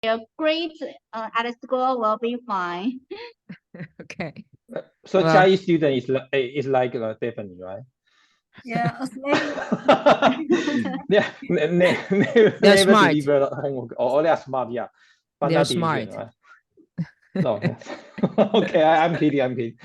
Your grades at school will be fine. Okay. So Well, Chinese student is like Stephanie, right? Yeah, maybe. Yeah, they're never smart. deliver homework. Or they are smart, yeah. But They're not diligent, smart. right? No. Okay, I'm kidding. I'm kidding.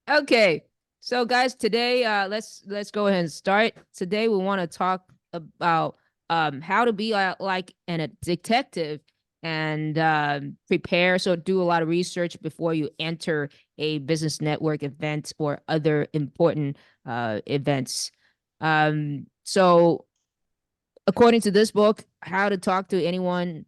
Okay. So guys, today let's go ahead and start. Today we want to talk about how to be like a detective and prepare, so do a lot of research before you enter a business network event or other important events. So according to this book, How to Talk to Anyone,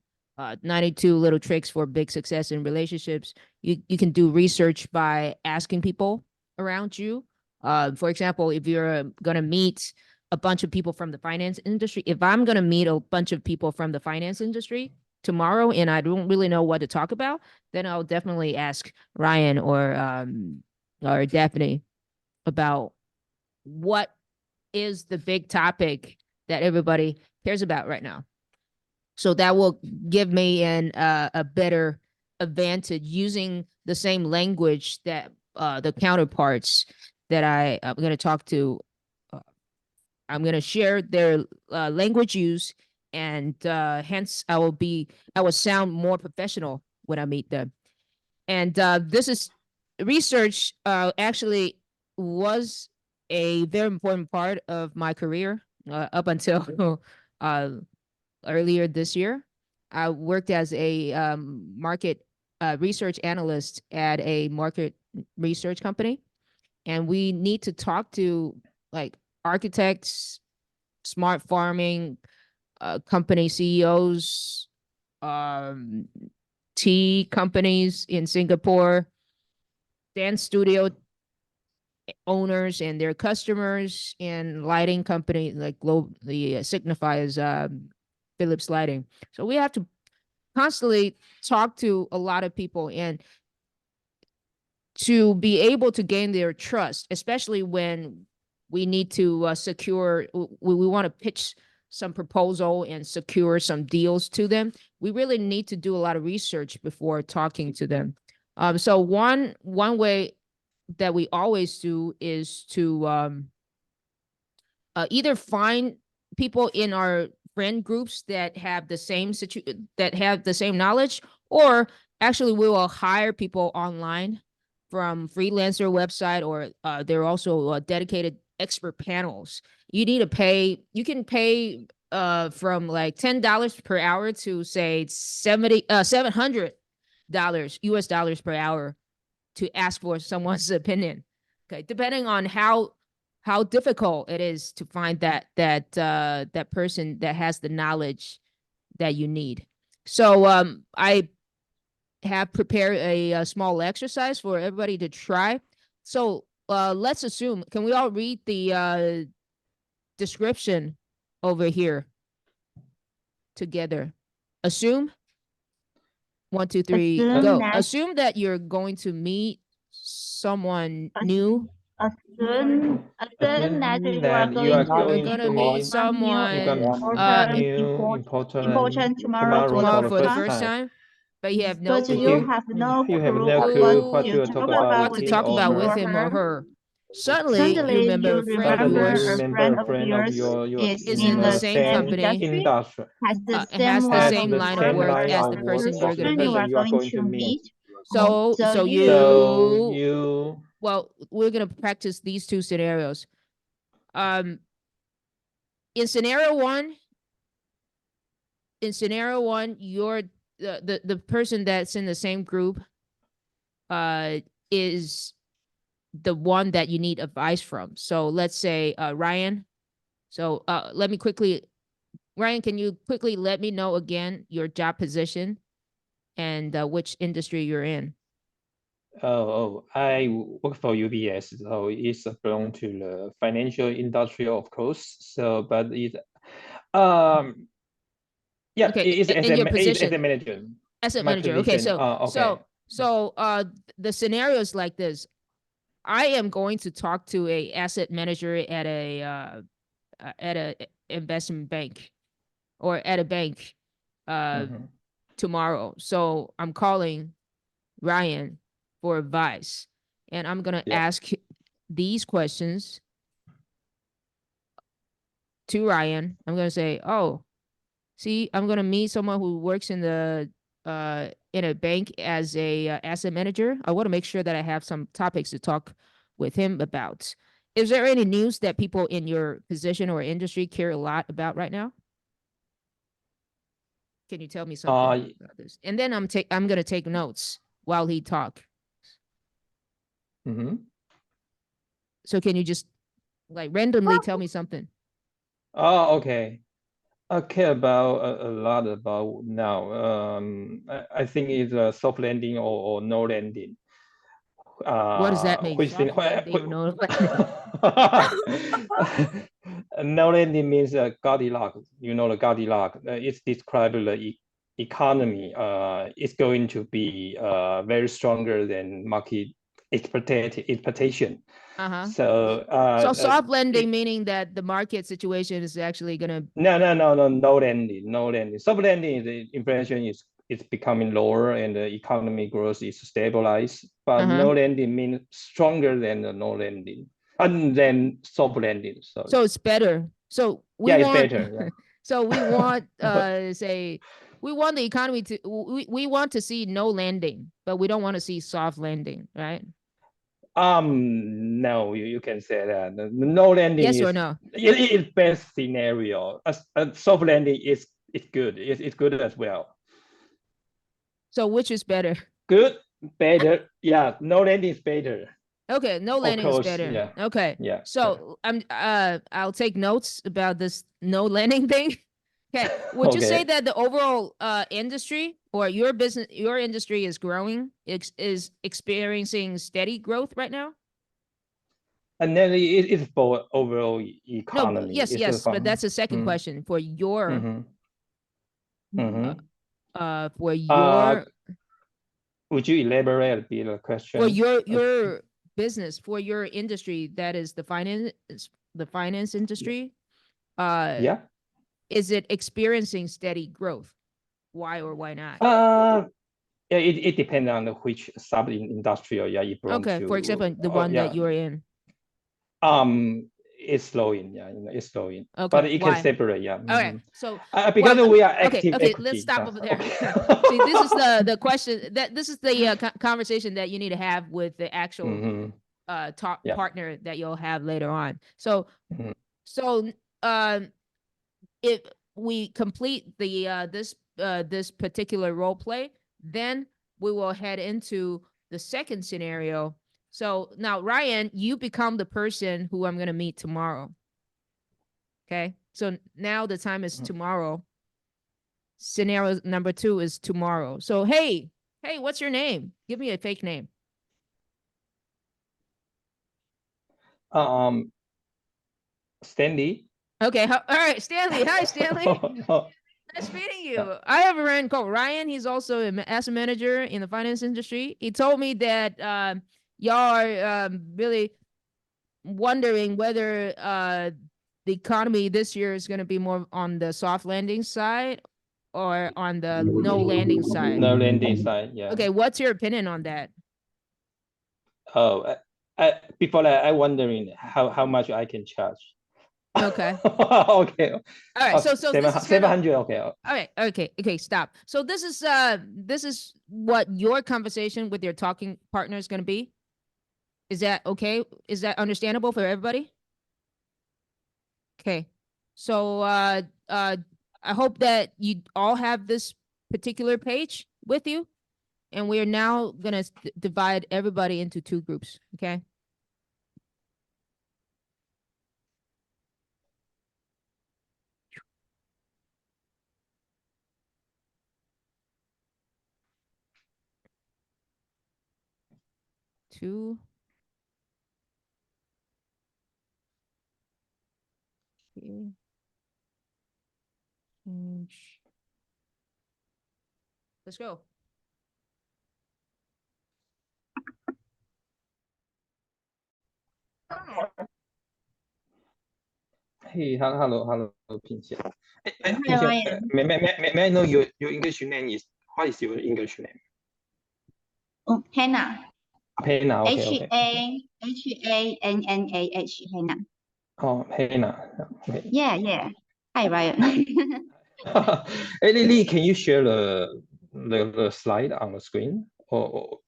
92 Little Tricks for Big Success in Relationships, you can do research by asking people around you. For example, if you're going to meet a bunch of people from the finance industry, if I'm going to meet a bunch of people from the finance industry tomorrow and I don't really know what to talk about, then I'll definitely ask Ryan or Daphne about what is the big topic that everybody cares about right now. So that will give me a better advantage using the same language that the counterparts that I'm going to talk to. Uh, I'm going to share their language use, and hence I will sound more professional when I meet them. And this is research. Actually, was a very important part of my career up until uh, earlier this year. I worked as a market research analyst at a market research company, and we need to talk to like architects, smart farming company CEOs, um, tea companies in Singapore, dance studio owners and their customers, and lighting company like Globe, the signifies Philips Lighting. So we have to constantly talk to a lot of people and to be able to gain their trust, especially when we need to secure, we want to pitch some proposal and secure some deals to them. We really need to do a lot of research before talking to them. So one way that we always do is to either find people in our friend groups that have the same that have the same knowledge, or actually we will hire people online from freelancer website, or there are also dedicated expert panels. You can pay from like $10 per hour to say $700 US per hour to ask for someone's opinion. Okay, depending on how difficult it is to find that person that has the knowledge that you need. So I have prepared a small exercise for everybody to try. So let's assume, can we all read the description over here together? Assume. 1, 2, 3, Assume go. that Assume that you're going to meet someone new. assume that you are That you are going You're going to gonna to meet meet meet, some new you're someone going to meet new important tomorrow for the tomorrow tomorrow for the first for the first time, first time. time, but you have no but But you clue have no you have clue no of what clue what who to to talk talk about about what with to him talk or about him with or her. him or her. her. Suddenly, you Suddenly, remember you a friend of Suddenly remember you a yours remember friend a of friend of yours your is is in in the the the same same same company, industry, industry, has the same has the line has of same the line of same work work line as of the work person as the you're of the gonna person you meet. person are you are going going to to meet. meet. So So so So you you you well, we're gonna practice these two scenarios. Um, in scenario one, you're the person that's in the same group is the one that you need advice from. So let's say Ryan. So let me quickly, Ryan, can you quickly let me know again your job position and which industry you're in? I work for UBS, so it's belong to the financial industry, of course. So, but it um yeah, Okay, it's as in your it's as a position, manager. asset My manager. Okay, position. Okay. so the scenario is like this. I am going to talk to a asset manager at a investment bank or at a bank. tomorrow. So I'm calling Ryan for advice, and I'm gonna ask these questions to Ryan. I'm gonna say, "Oh, see, I'm gonna meet someone who works in a bank as a asset manager. I want to make sure that I have some topics to talk with him about. Is there any news that people in your position or industry care a lot about right now? Can you tell me something about this?" And then I'm gonna take notes while he talk. So can you just like randomly tell me something? Oh, okay. I care about a lot about now. I think it's soft landing or no landing. What does that mean? Which thing? Soft landing or no landing? No landing means Goldilocks. You know the Goldilocks. It's described the economy. It's going to be very stronger than market expectation. So soft landing meaning that the market situation is actually gonna. No landing. Soft landing is the inflation is becoming lower and the economy growth is stabilized. But no landing means stronger than the no landing and then soft landing. So it's better. So we it's want. better. Yeah. So we want say we want the economy to we want to see no landing, but we don't want to see soft landing, right? No, you can say that. No landing Yes is or no? It is best scenario. A soft landing is good. It's good as well. So which is better? Good, better. Yeah, no landing is better. Okay, no landing is better. Yeah. Okay. Yeah. So I'll take notes about this no landing thing. Okay. Would you say that the overall industry or your business, your industry is growing, is experiencing steady growth right now? And then it's for overall No, economy. yes, but that's the second question for your for your would you elaborate a bit the question? for your business, for your industry, that is the finance industry. Yeah. Is it experiencing steady growth? Why or why not? Yeah, it depends on which sub industrial you belong to. Okay, for example, the one that you're in. It's slowing, it's slowing. Okay, but it why? can separate, yeah. Okay, so because we are active. Okay, let's stop over there. See, this is the question that this is the conversation that you need to have with the actual talk partner that you'll have later on. So if we complete the this particular role play, then we will head into the second scenario. So now, Ryan, you become the person who I'm going to meet tomorrow. Okay. So now the time is tomorrow. Scenario number 2 is tomorrow. So, hey, what's your name? Give me a fake name. Stanley. Okay. All right. Stanley. Hi, Stanley. Nice meeting you. I have a friend called Ryan. He's also an asset manager in the finance industry. He told me that y'all are really wondering whether the economy this year is going to be more on the soft landing side or on the no landing side. No landing side, yeah. Okay, what's your opinion on that? Oh, before that, I'm wondering how much I can charge. Okay. Okay. All right. So 700. Okay. All right. Okay. Stop. So this is what your conversation with your talking partner is going to be. Is that okay? Is that understandable for everybody? Okay. So I hope that you all have this particular page with you, and we are now gonna divide everybody into 2 groups. Okay. Two. Okay. Change. Let's go. Hey, hello, Pinxian. Hi, Pinxian, Ryan. may I know your English name is, what is your English name? Hannah. Hannah, okay. Hanah. Hannah. Oh, Hannah, okay. Yeah. Hi, Ryan. Hey, Lily, can you share the slide on the screen? Or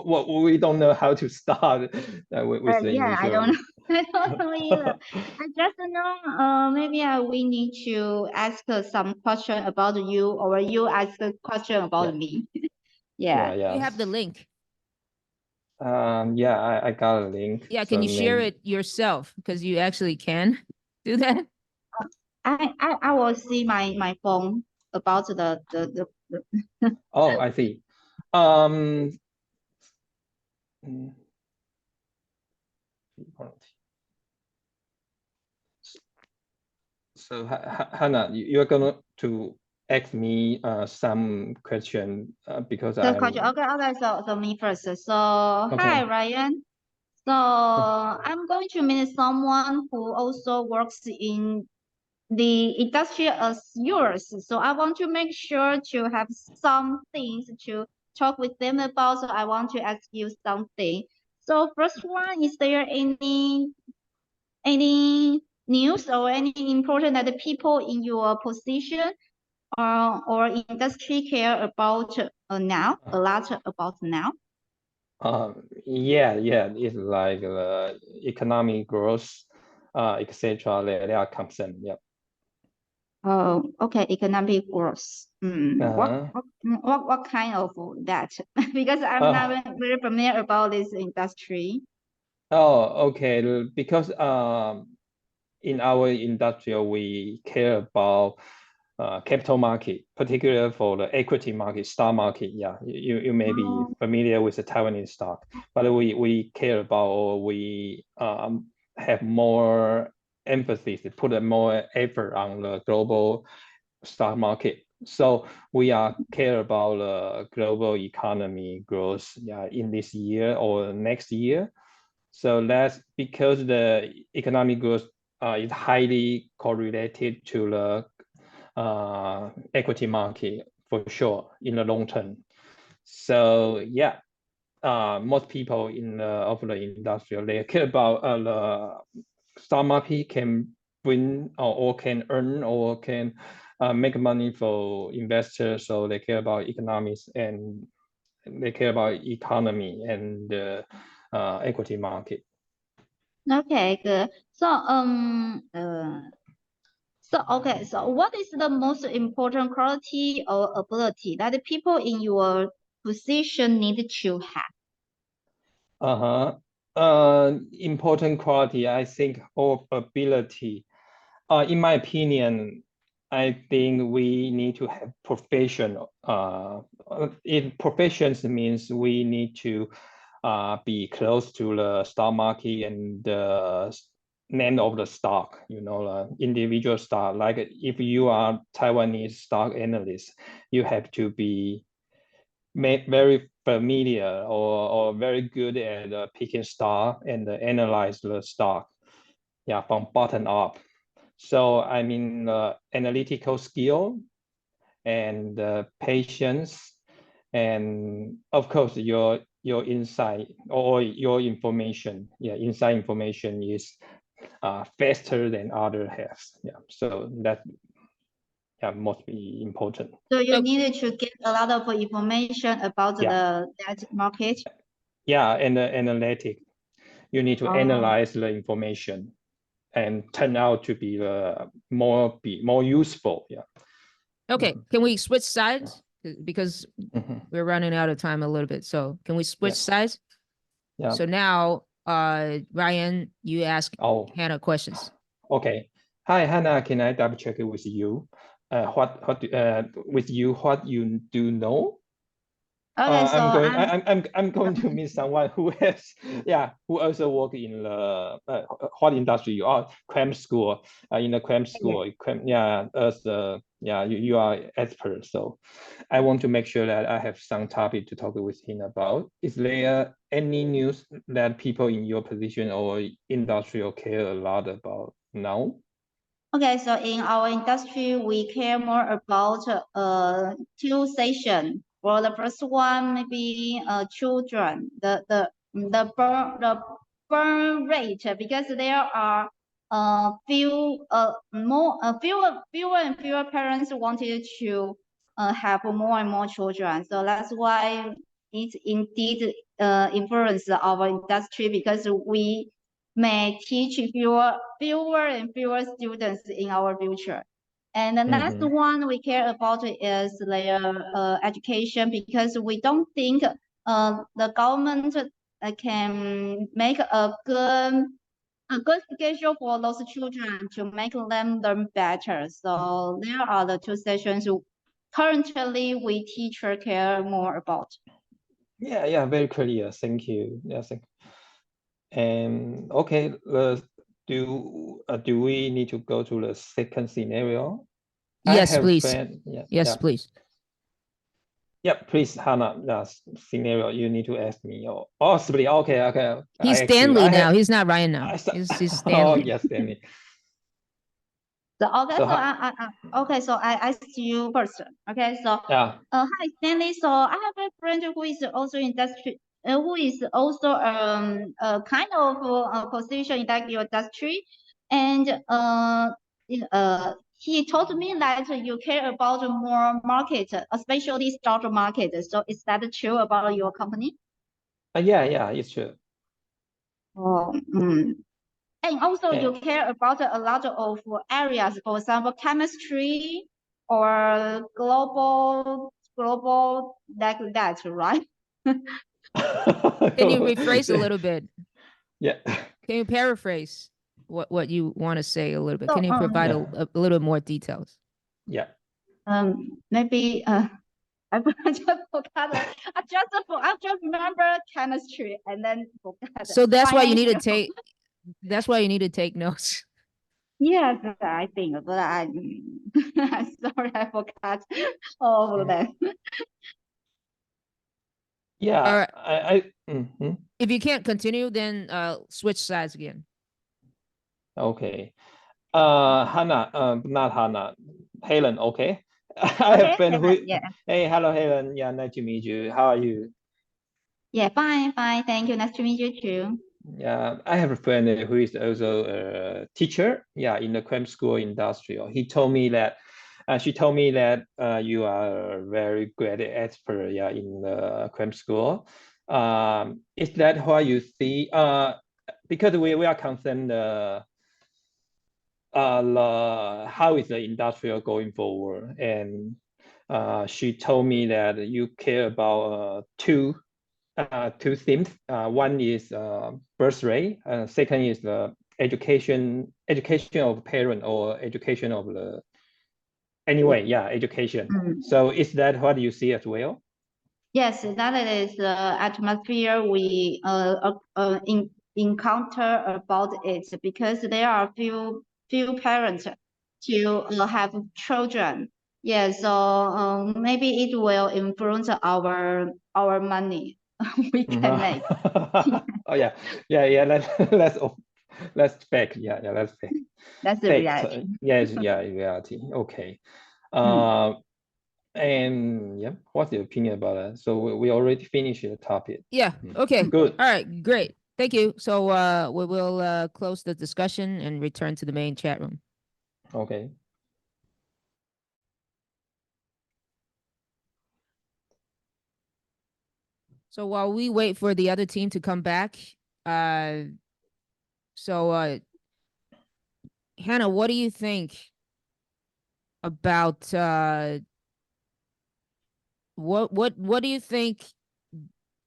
what, we don't know how to start with the Yeah, I initial. don't know. I don't know either. I just know maybe we need to ask some question about you, or you ask a question about me. Yeah. You have the link. Yeah, I got a link. Yeah, so can you share maybe- it yourself? Because you actually can do that. I will see my phone about the Oh, I see. Mm, So Hannah, you're gonna to ask me some question because the question. I'm Okay. So me first. So okay. hi, Ryan. So I'm going to meet someone who also works in the industry as yours. So I want to make sure to have some things to talk with them about. So I want to ask you something. So first one, is there any news or any important that the people in your position or industry care about now, a lot about now? Yeah, it's like economic growth, etc. They are concerned. Yeah. Oh, okay, economic growth. Uh-huh. What kind of that? Because I'm Oh, not very familiar about this industry. okay. Because in our industry, we care about capital market, particularly for the equity market, stock market. Yeah, you may be Oh, familiar with the Taiwanese stock, but we care about, or we have more emphasis, put more effort on the global stock market. So we are care about the global economy growth, yeah, in this year or next year. So that's because the economic growth is highly correlated to the equity market for sure in the long term. So yeah, most people in of the industry, they care about the stock market can bring or can earn or can make money for investors. So they care about economics, and they care about economy and equity market. okay, good. So what is the most important quality or ability that the people in your position need to have? Important quality, I think, or ability. In my opinion, I think we need to have professional. In professions means we need to be close to the stock market and the name of the stock, the individual stock. Like if you are Taiwanese stock analyst, you have to be very familiar or very good at picking stock and analyze the stock, yeah, from bottom up. So I mean, analytical skill and patience, and of course your insight or your information. Yeah, inside information is faster than other have. Yeah, so that, yeah, must be important. So you So need to get a lot of information about Yeah, that market. yeah, and analytic. You need to Oh, analyze the information and turn out to be more useful. Yeah. okay, can we switch sides? Because Mhm. we're running out of time a little bit. So can we switch Yeah. sides? Yeah. So now, Ryan, you ask Oh, Hannah questions. okay. Hi, Hannah. Can I double check it with you? With you, what you do know? okay. So I'm going to meet someone who has, yeah, who also work in the what industry you are, cram school, in the cram school, yeah, as yeah, you are expert. So I want to make sure that I have some topic to talk with him about. Is there any news that people in your position or industry care a lot about now? Okay, so in our industry, we care more about two sessions. For the first one, maybe children, the burn rate, because there are fewer and fewer parents wanted to have more and more children. So that's why it indeed influence our industry, because we may teach fewer and fewer students in our future. And the next one we care about is their education, because we don't think the government can make a good schedule for those children to make them learn better. So there are the two sessions currently we teacher care more about. Yeah, very clear. Thank you. Yeah, thank you. And okay, do we need to go to the second scenario? Yes, please. Yes, please. Yeah, please, Hannah. That scenario you need to ask me. Oh, possibly. Okay. He's Stanley now. He's not Ryan now. He's Stanley. Oh, yes, Stanley. So okay, so I ask you first. Okay, so yeah. Hi Stanley. So I have a friend who is also industry, who is also a kind of position in that your industry, and he told me that you care about more market, especially stock market. So is that true about your company? Yeah, it's true. Oh, And also you care about a lot of areas, for example, chemistry or global like that, right? Can you rephrase a little bit? Yeah. Can you paraphrase what you want to say a little bit? Can you provide a little more details? Yeah. Maybe I just remember chemistry and then forgot. So that's why you need to take. That's why you need to take notes. Yes, I think, but I'm sorry, I forgot all of that. Yeah, If you can't continue, then switch sides again. Okay. Hannah, not Hannah, Helen, okay? I have friend who, hey, hello, Helen. Yeah, nice to meet you. How are you? Yeah, fine. Thank you. Nice to meet you too. Yeah, I have a friend who is also a teacher, in the cram school industry. She told me that you are a very great expert, in the cram school. Is that what you see? Because we are concerned how is the industrial going forward, and she told me that you care about two themes. One is birth rate, second is the education of parent, or education of the education. So is that what you see as well? Yes, that is the atmosphere we encounter about it, because there are few parents to have children. Yeah, so maybe it will influence our money we can make. Oh yeah. Let's back. Let's back. That's the reality. Yes, reality. Okay. And yeah, what's your opinion about that? So we already finished the topic. Yeah. Okay. Good. All right. Great. Thank you. So we will close the discussion and return to the main chat room. Okay. So while we wait for the other team to come back, Hannah, what do you think about what do you think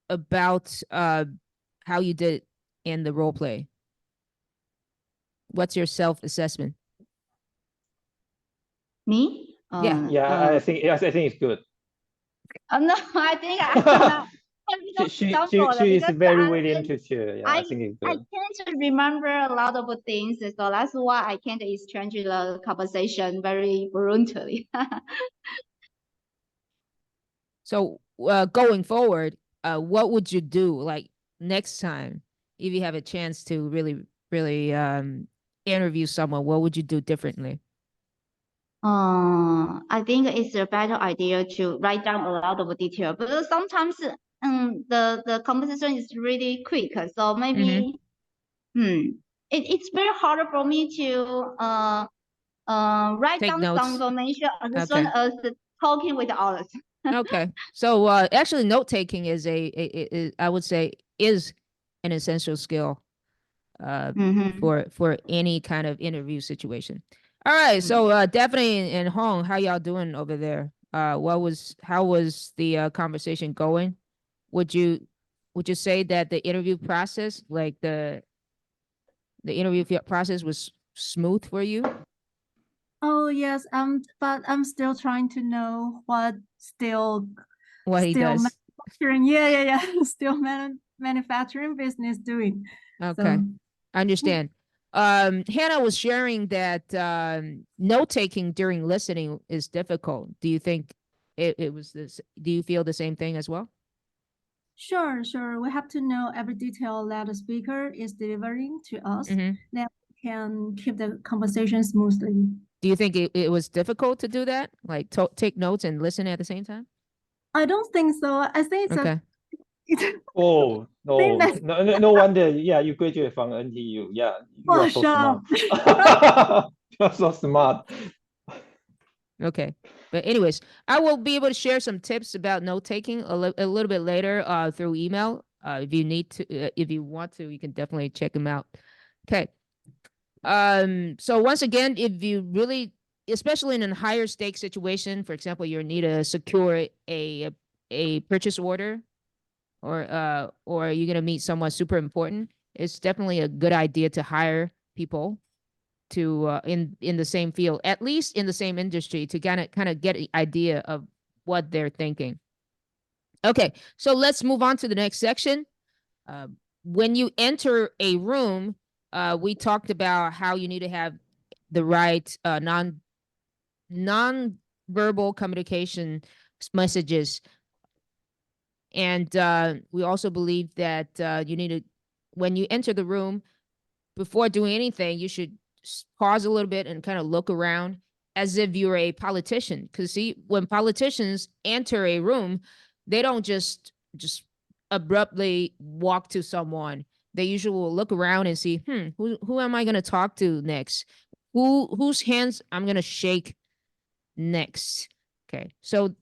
about how you did in the role play? What's your self-assessment? Me? I think it's good. No, I think she is very willing to share. Yeah, I think it's good. I can't remember a lot of things, so that's why I can't exchange the conversation very brutally. So going forward, what would you do like next time if you have a chance to really interview someone, what would you do differently? I think it's a better idea to write down a lot of detail, but sometimes the conversation is really quick, so maybe it's very hard for me to write Take down some notes. information as soon Okay. as talking with others. Okay. So actually note taking is I would say is an essential skill for any kind of interview situation. All right. So Daphne and Hong, how y'all doing over there? How was the conversation going? Would you say that the interview process, like the interview process was smooth for you? Oh yes, but I'm still trying to know what What he still does. manufacturing. Yeah. Still manufacturing business doing. Okay. So I understand. Hannah was sharing that note taking during listening is difficult. Do you think it was this? Do you feel the same thing as well? sure. We have to know every detail that the speaker is delivering to us. Mhm. Then we can keep the conversation smoothly. Do you think it was difficult to do that? Like take notes and listen at the same time? I don't think so. I think it's Okay. Oh, no, that's- no wonder. Yeah, you graduate from NTU. Yeah, you Oh, are so shut smart. up. You are so smart. Okay. But anyways, I will be able to share some tips about note taking a little bit later through email. If you need to, if you want to, you can definitely check them out. Okay. So once again, if you really, especially in a higher stake situation, for example, you need to secure a purchase order, or you're gonna meet someone super important, it's definitely a good idea to hire people to in the same field, at least in the same industry, to kind of get an idea of what they're thinking. Okay, so let's move on to the next section. Uh, when you enter a room, we talked about how you need to have the right non-verbal communication messages, and we also believe that you need to, when you enter the room, before doing anything, you should pause a little bit and kind of look around as if you're a politician. Because see, when politicians enter a room, they don't just abruptly walk to someone. They usually will look around and see, who am I going to talk to next? Whose hands I'm going to shake next? Okay, so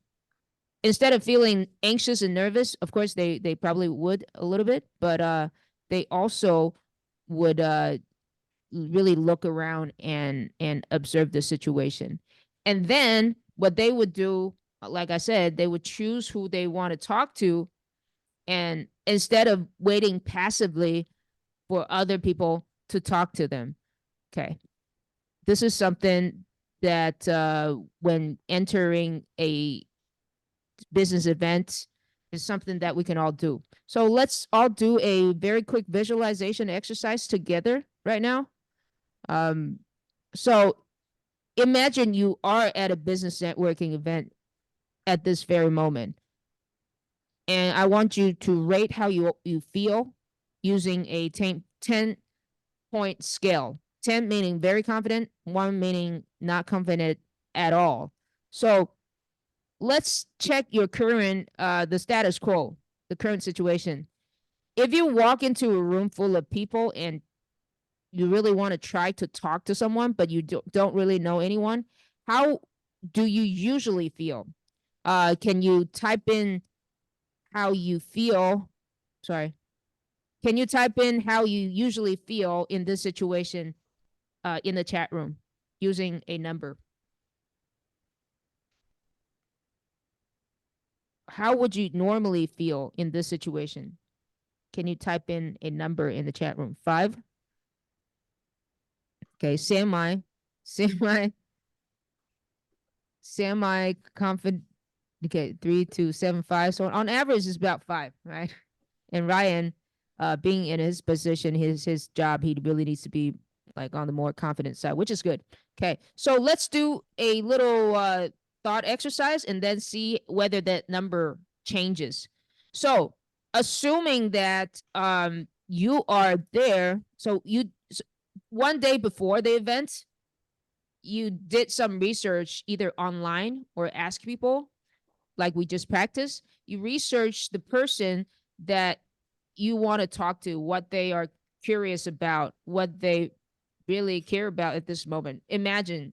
instead of feeling anxious and nervous, of course they probably would a little bit, but they also would really look around and observe the situation. And then what they would do, like I said, they would choose who they want to talk to, and instead of waiting passively for other people to talk to them. Okay. This is something that when entering a business event is something that we can all do. So let's all do a very quick visualization exercise together right now. So imagine you are at a business networking event at this very moment. And I want you to rate how you feel using a 10-point scale. 10 meaning very confident, 1 meaning not confident at all. So let's check your current the status quo, the current situation. If you walk into a room full of people and you really want to try to talk to someone, but you don't really know anyone, how do you usually feel? Can you type in how you feel? Sorry. Can you type in how you usually feel in this situation in the chat room using a number? How would you normally feel in this situation? Can you type in a number in the chat room? 5? Okay, semi confident. Okay, 3, 2, 7, 5. So on average, it's about 5, right? And Ryan, being in his position, his job, he really needs to be like on the more confident side, which is good. Okay, so let's do a little thought exercise and then see whether that number changes. So assuming that you are there, so one day before the event, you did some research either online or ask people, like we just practiced. You research the person that you want to talk to, what they are curious about, what they really care about at this moment. Imagine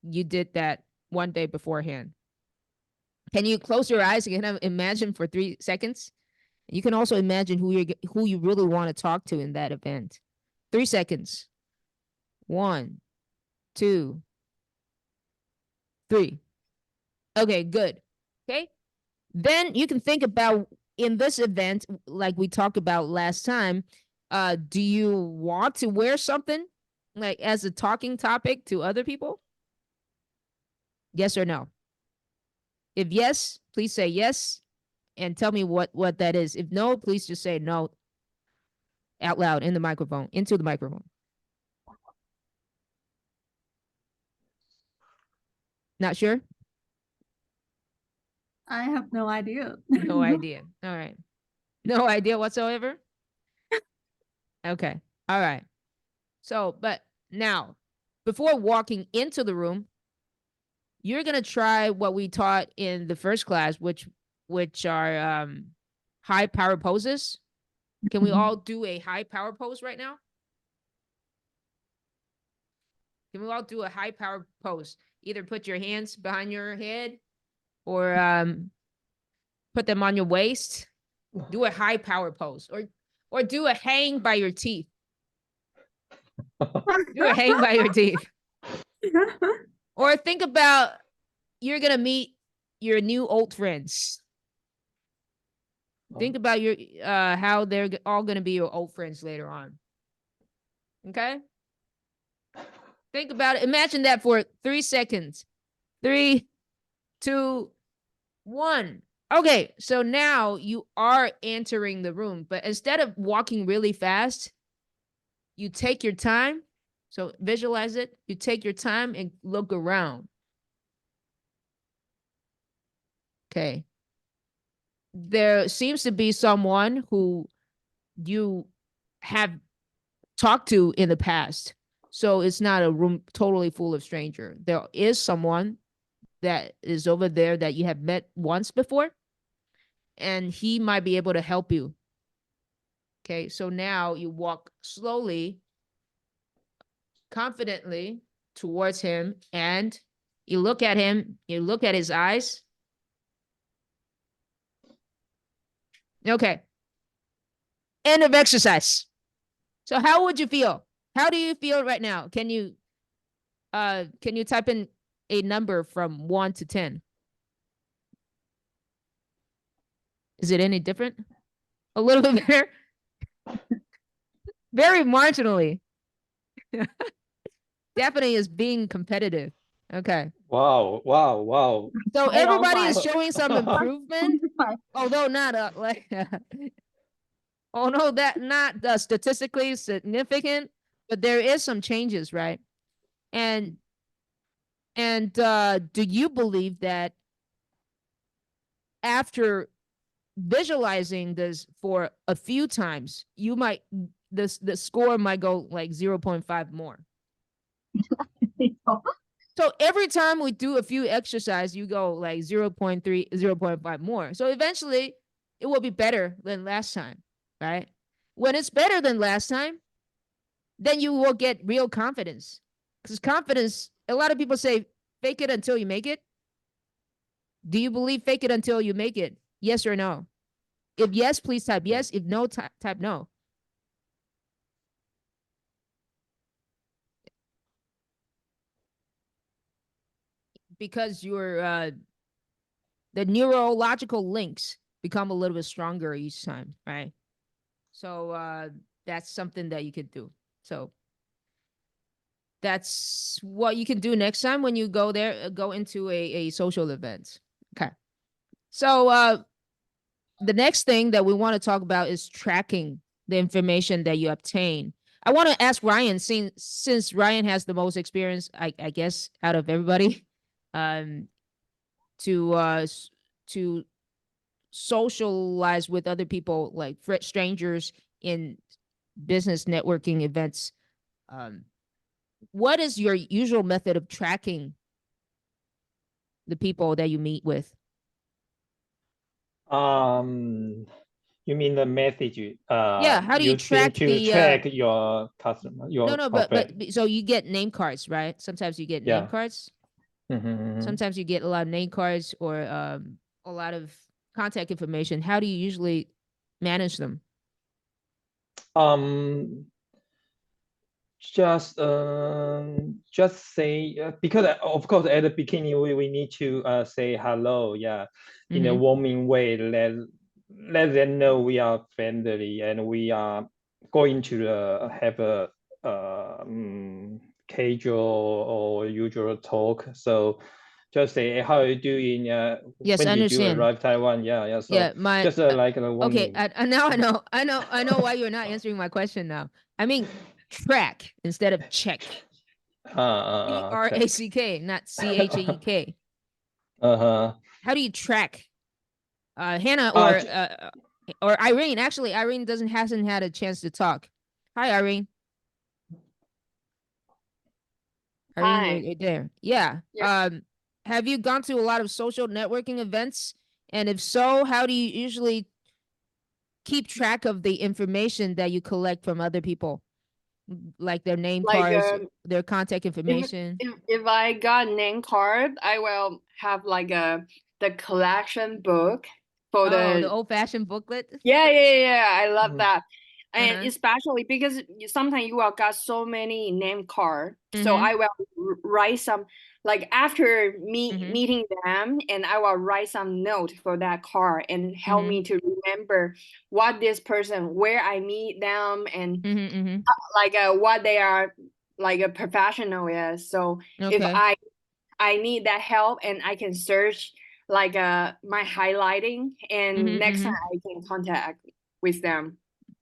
you did that one day beforehand. Can you close your eyes and imagine for 3 seconds? You can also imagine who you really want to talk to in that event. 3 seconds. 1, 2, 3. Okay, good. Okay. Then you can think about in this event, like we talked about last time, do you want to wear something like as a talking topic to other people? Yes or no? If yes, please say yes and tell me what that is. If no, please just say no out loud in the microphone, into the microphone. Not sure? I have no idea. No idea. All right. No idea whatsoever? Okay. All right. So, but now, before walking into the room, you're going to try what we taught in the first class, which are high power poses. Can we all do a high power pose right now? Can we all do a high power pose? Either put your hands behind your head or put them on your waist. Do a high power pose or do a hang by your teeth. Do a hang by your teeth. Or think about you're going to meet your new old friends. Think about your how they're all going to be your old friends later on. Okay? Think about it. Imagine that for 3 seconds. 3, 2, 1. Okay, so now you are entering the room, but instead of walking really fast, you take your time. So visualize it. You take your time and look around. Okay. There seems to be someone who you have talked to in the past. So it's not a room totally full of stranger. There is someone that is over there that you have met once before, and he might be able to help you. Okay, so now you walk slowly, confidently towards him, and you look at him, you look at his eyes. Okay. End of exercise. So how would you feel? How do you feel right now? Can you type in a number from 1 to 10? Is it any different? A little bit better? Very marginally. Definitely is being competitive. Okay. Wow. So Right on everybody is five. showing some improvement, although not like oh no, that not statistically significant, but there is some changes, right? And do you believe that after visualizing this for a few times, you might the score might go like 0.5 more? So every time we do a few exercise, you go like 0.3, 0.5 more. So eventually it will be better than last time, right? When it's better than last time, then you will get real confidence. Because confidence, a lot of people say, fake it until you make it. Do you believe fake it until you make it? Yes or no? If yes, please type yes. If no, type no. Because the neurological links become a little bit stronger each time, right? So that's something that you could do. So that's what you can do next time when you go there, go into a social event. Okay. So the next thing that we want to talk about is tracking the information that you obtain. I want to ask Ryan, since Ryan has the most experience, I guess, out of everybody, to socialize with other people, like strangers in business networking events. what is your usual method of tracking the people that you meet with? You mean the message? Yeah, how do you track the track your customer? No, but so you get name cards, right? Sometimes you get name cards. Sometimes you get a lot of name cards or a lot of contact information. How do you usually manage them? Just say because of course at the beginning we need to say hello, in a warming way. Let them know we are friendly and we are going to have a casual or usual talk. So just say, how are you doing? Yes, when I did you understand. arrive Taiwan? So Yeah, my just like a okay. warming. Now I know why you're not answering my question now. I mean track instead of check. TRACK, not CHAEK. How do you track? Hannah or Irene. Actually, Irene hasn't had a chance to talk. Hi, Irene. Hi. Irene, right there. Yeah. Yep. Have you gone to a lot of social networking events? And if so, how do you usually keep track of the information that you collect from other people? Like their name Like, cards, their contact information. If I got name card, I will have like the collection book for the old-fashioned booklet. Yeah. I love that. And Uh-huh. especially because sometimes you will got so many name card. So I will write some, like after meeting them, and I will write some note for that card and help me to remember what this person, where I meet them, and like what they are like a professional is. So if Okay. I need that help, and I can search like my highlighting, and next time I can contact with them.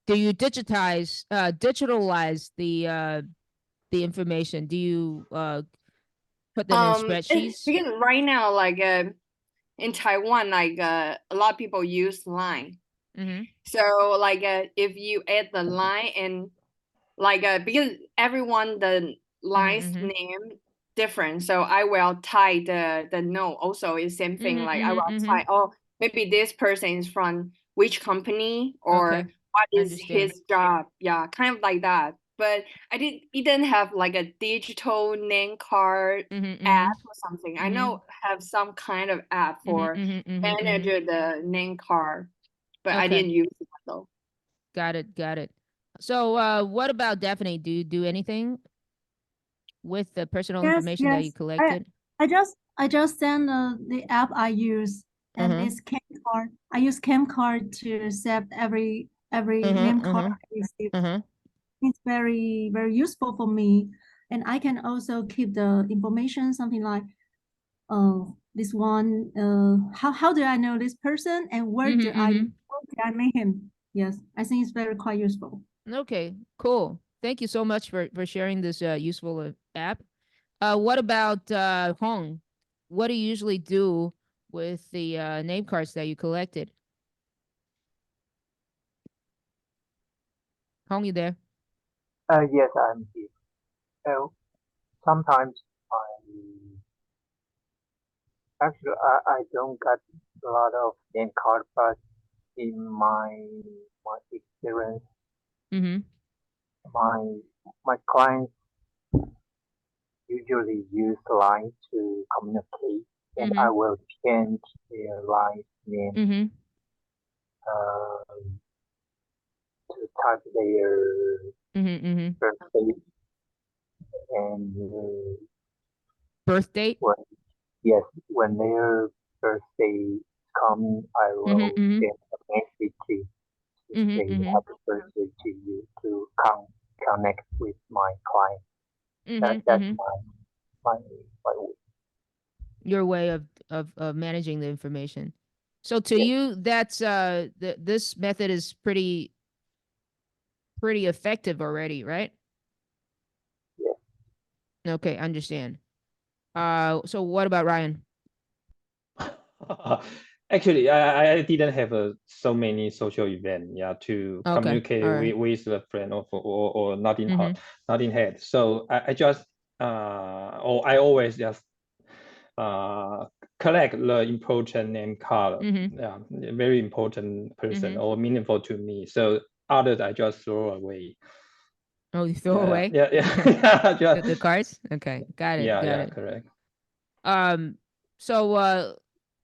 Do you digitalize the information? Do you put them in spreadsheets? Because right now, like in Taiwan, like a lot of people use Line. So like if you add the line, and like because everyone the line's name different, so I will type the note also is same thing. Like I will type, oh, maybe this person is from which company, or Okay. what is Understand. his job. Yeah, kind of like that. But it didn't have like a digital name card app or something. I know have some kind of app for manage the name card, but I Okay. didn't use it though. Got it. So what about Daphne? Do you do anything with the personal information that you collected? I just send the app I use, and it's Camcard. I use Camcard to save every name card I receive. It's very useful for me, and I can also keep the information, something like this one, how do I know this person, and where did I meet him? Yes, I think it's very quite useful. Okay, cool. Thank you so much for sharing this useful app. What about Hong? What do you usually do with the name cards that you collected? Hong, you there? Yes, I'm here. Sometimes I don't get a lot of name card, but in my experience, my clients usually use Line to communicate, and I will change their Line name to type their birthday and birth date. When their birthday comes, I will send a message to say happy birthday to you to connect with my client. That's my way. Your way of managing the information. So to you, that's this method is pretty effective already, right? Yeah. Okay, understand. So what about Ryan? Actually, I didn't have so many social events, to communicate with a friend or not in not in head. So I just or I always just collect the important name card. Yeah, very important person or meaningful to me. So others I just throw away. Oh, you throw away? Yeah. The cards? Okay, got it. Got it. Correct. So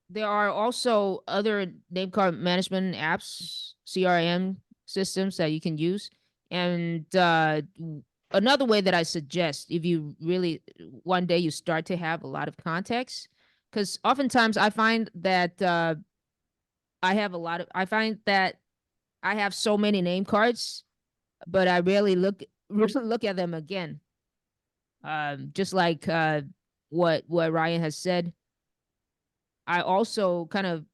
there are also other name card management apps, CRM systems that you can use. And another way that I suggest, if you really one day you start to have a lot of context, because oftentimes I find that I find that I have so many name cards, but I rarely look at them again. Just like what Ryan has said, I also kind of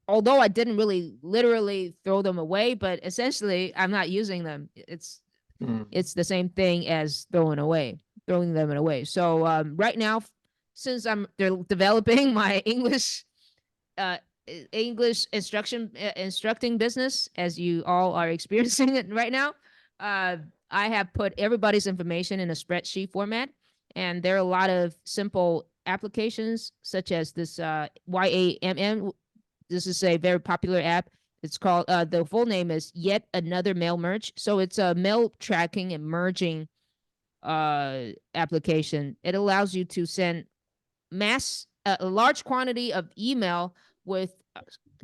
although I didn't really literally throw them away, but essentially I'm not using them. It's the same thing as throwing them away. So right now, since they're developing my English instructing business, as you all are experiencing it right now, I have put everybody's information in a spreadsheet format, and there are a lot of simple applications such as this YAMM. This is a very popular app. It's called the full name is Yet Another Mail Merge. So it's a mail tracking and merging application. It allows you to send a large quantity of email with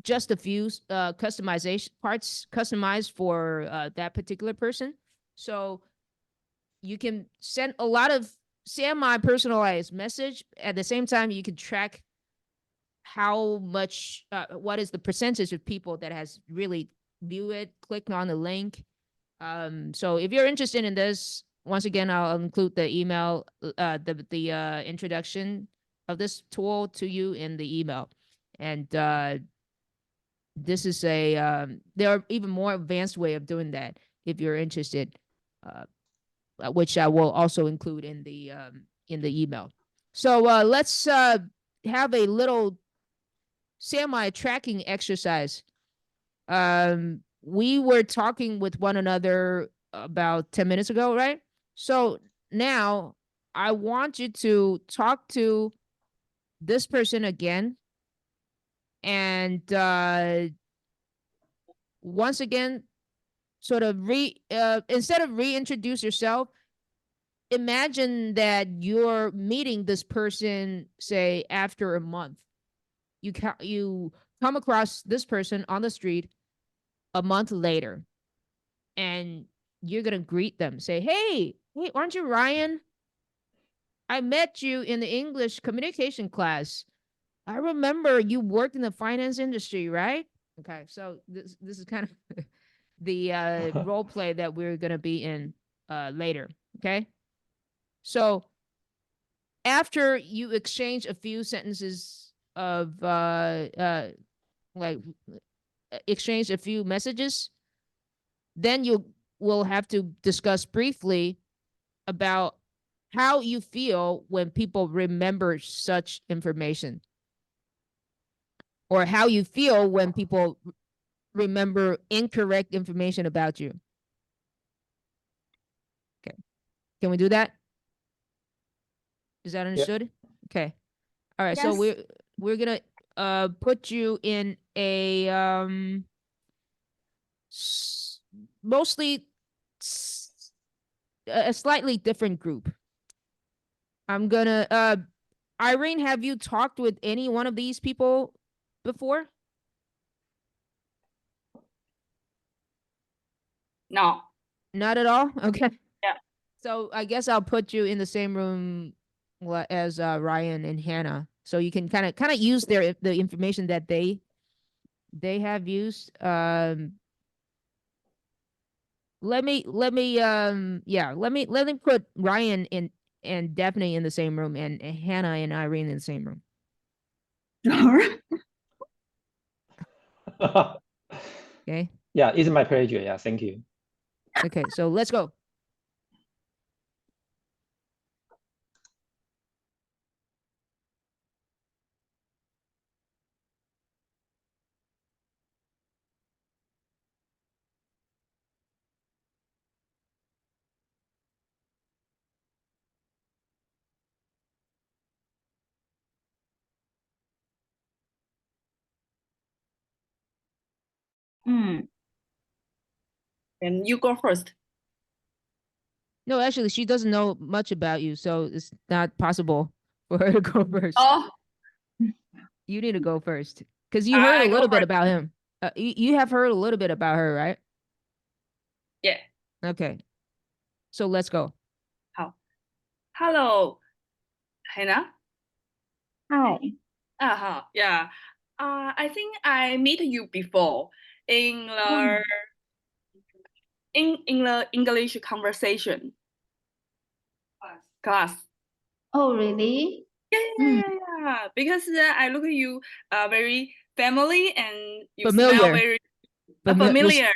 just a few customization parts customized for that particular person. So you can send a lot of semi-personalized message. At the same time, you can track how much, what is the percentage of people that has really view it, click on the link. So if you're interested in this, once again, I'll include the email, the introduction of this tool to you in the email. And this is there are even more advanced way of doing that if you're interested, which I will also include in the email. So let's have a little semi-tracking exercise. We were talking with one another about 10 minutes ago, right? So now I want you to talk to this person again. And once again, sort of instead of reintroduce yourself, imagine that you're meeting this person, say, after a month. You come across this person on the street a month later, and you're gonna greet them, say, hey, aren't you Ryan? I met you in the English communication class. I remember you worked in the finance industry, right? Okay, so this is kind of the role play that we're gonna be in later. Okay, so after you exchange a few sentences of like exchange a few messages, then you will have to discuss briefly about how you feel when people remember such information, or how you feel when people remember incorrect information about you. Okay, can we do that? Is that understood? Yep. Okay. All right. Yes. So we're gonna put you in a mostly a slightly different group. I'm gonna Irene, have you talked with any one of these people before? No. Not at all? Okay. Yeah. So I guess I'll put you in the same room as Ryan and Hannah, so you can kind of use the information that they have used. Let me put Ryan and Daphne in the same room, and Hannah and Irene in the same room. Sure. Okay. Yeah, it's my pleasure. Yeah, thank you. Okay, so let's go. Mm. And you go first. No, actually, she doesn't know much about you, so it's not possible for her to go first. Oh, You need to go first because you heard a I go little bit first. about him. You have heard a little bit about her, right? Yeah. Okay. So let's go. Hello, Hannah. Hi. Uh-huh. Yeah. I think I meet you before in the in the English conversation class. Oh, really? Yeah. Because I look at you very family and you smile Familiar. very familiar.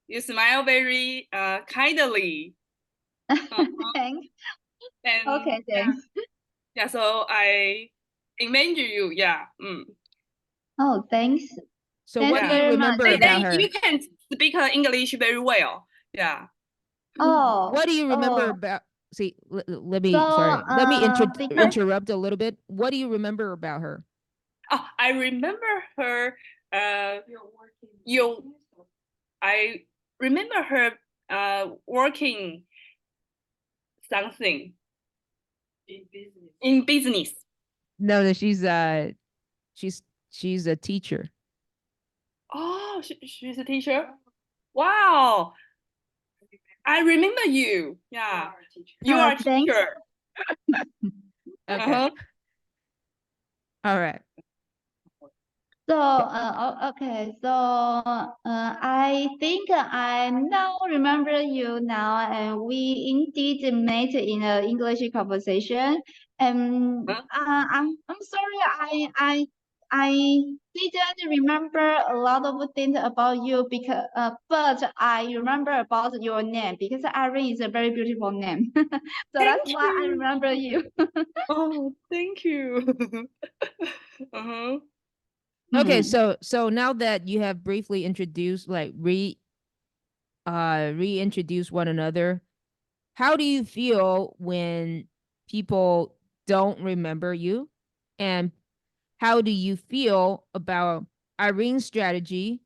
You smile very kindly. Thanks. And Okay, thanks. yeah, so I imagine you. Yeah. Oh, thanks. So Thanks what do you very remember much. about her? You can speak English very well. Yeah. Oh, What do you remember oh. about? See, let So, me sorry. Let me because interrupt a little bit. What do you remember about her? Oh, I remember her. You. I remember her. Working something in business. No, she's a teacher. Oh, she's a teacher. Wow. I remember you. Yeah. You are a thanks. teacher. Okay. All right. So, okay. So, I think I now remember you now, and we indeed met in an English conversation. And Huh? I'm sorry, I didn't remember a lot of things about you because, but I remember about your name because Irene is a very beautiful name. So that's Thank why I you. remember you. Oh, thank you. Uh-huh. Okay, Hmm. so now that you have briefly introduced, like reintroduced one another, how do you feel when people don't remember you? And how do you feel about Irene's strategy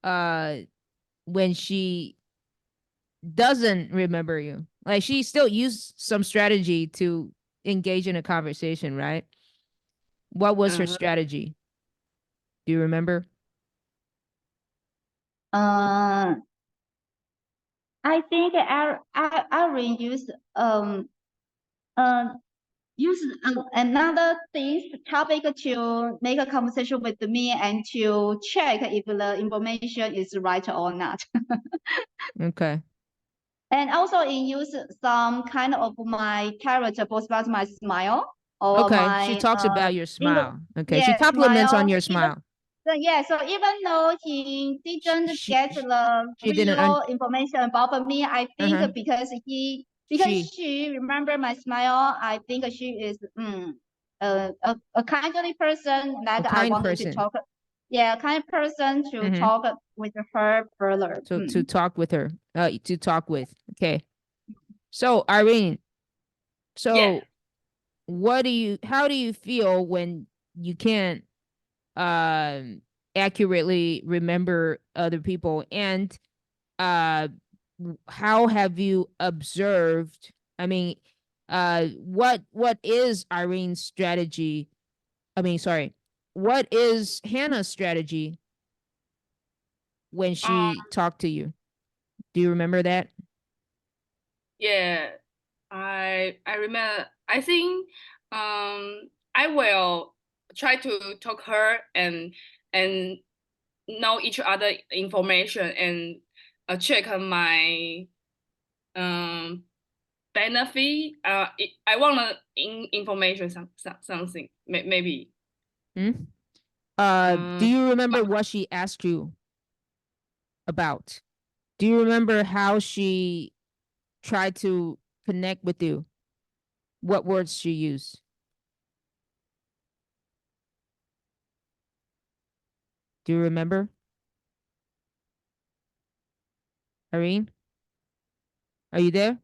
when she doesn't remember you? Like she still used some strategy to engage in a conversation, right? What was her strategy? Do you remember? Uh, I think Irene uh use another things topic to make a conversation with me and to check if the information is right or not. Okay. And also in use some kind of my character, both about my smile or Okay. She my talks about your smile. Okay. She yeah, compliments on smile. your Even smile. so, yeah, so even though he didn't get the She didn't real information about me, I think uh-huh. because She she remember my smile, I think she is a kindly person a that I kind wanted to person. talk. Yeah, a kind person to talk with her further. To talk with her. To talk with. Okay. So Irene, Yeah. how do you feel when you can't accurately remember other people, and uh how have you observed, I mean, what is Irene's strategy, I mean, sorry, what is Hannah's strategy when she talked to you? Do you remember that? Yeah. I remember. I think I will try to talk her and know each other information and check my um benefit. I want information something maybe. Hmm? Do Um, you remember what she asked you about? Do you remember how she tried to connect with you? What words she used? Do you remember, Irene? Are you there?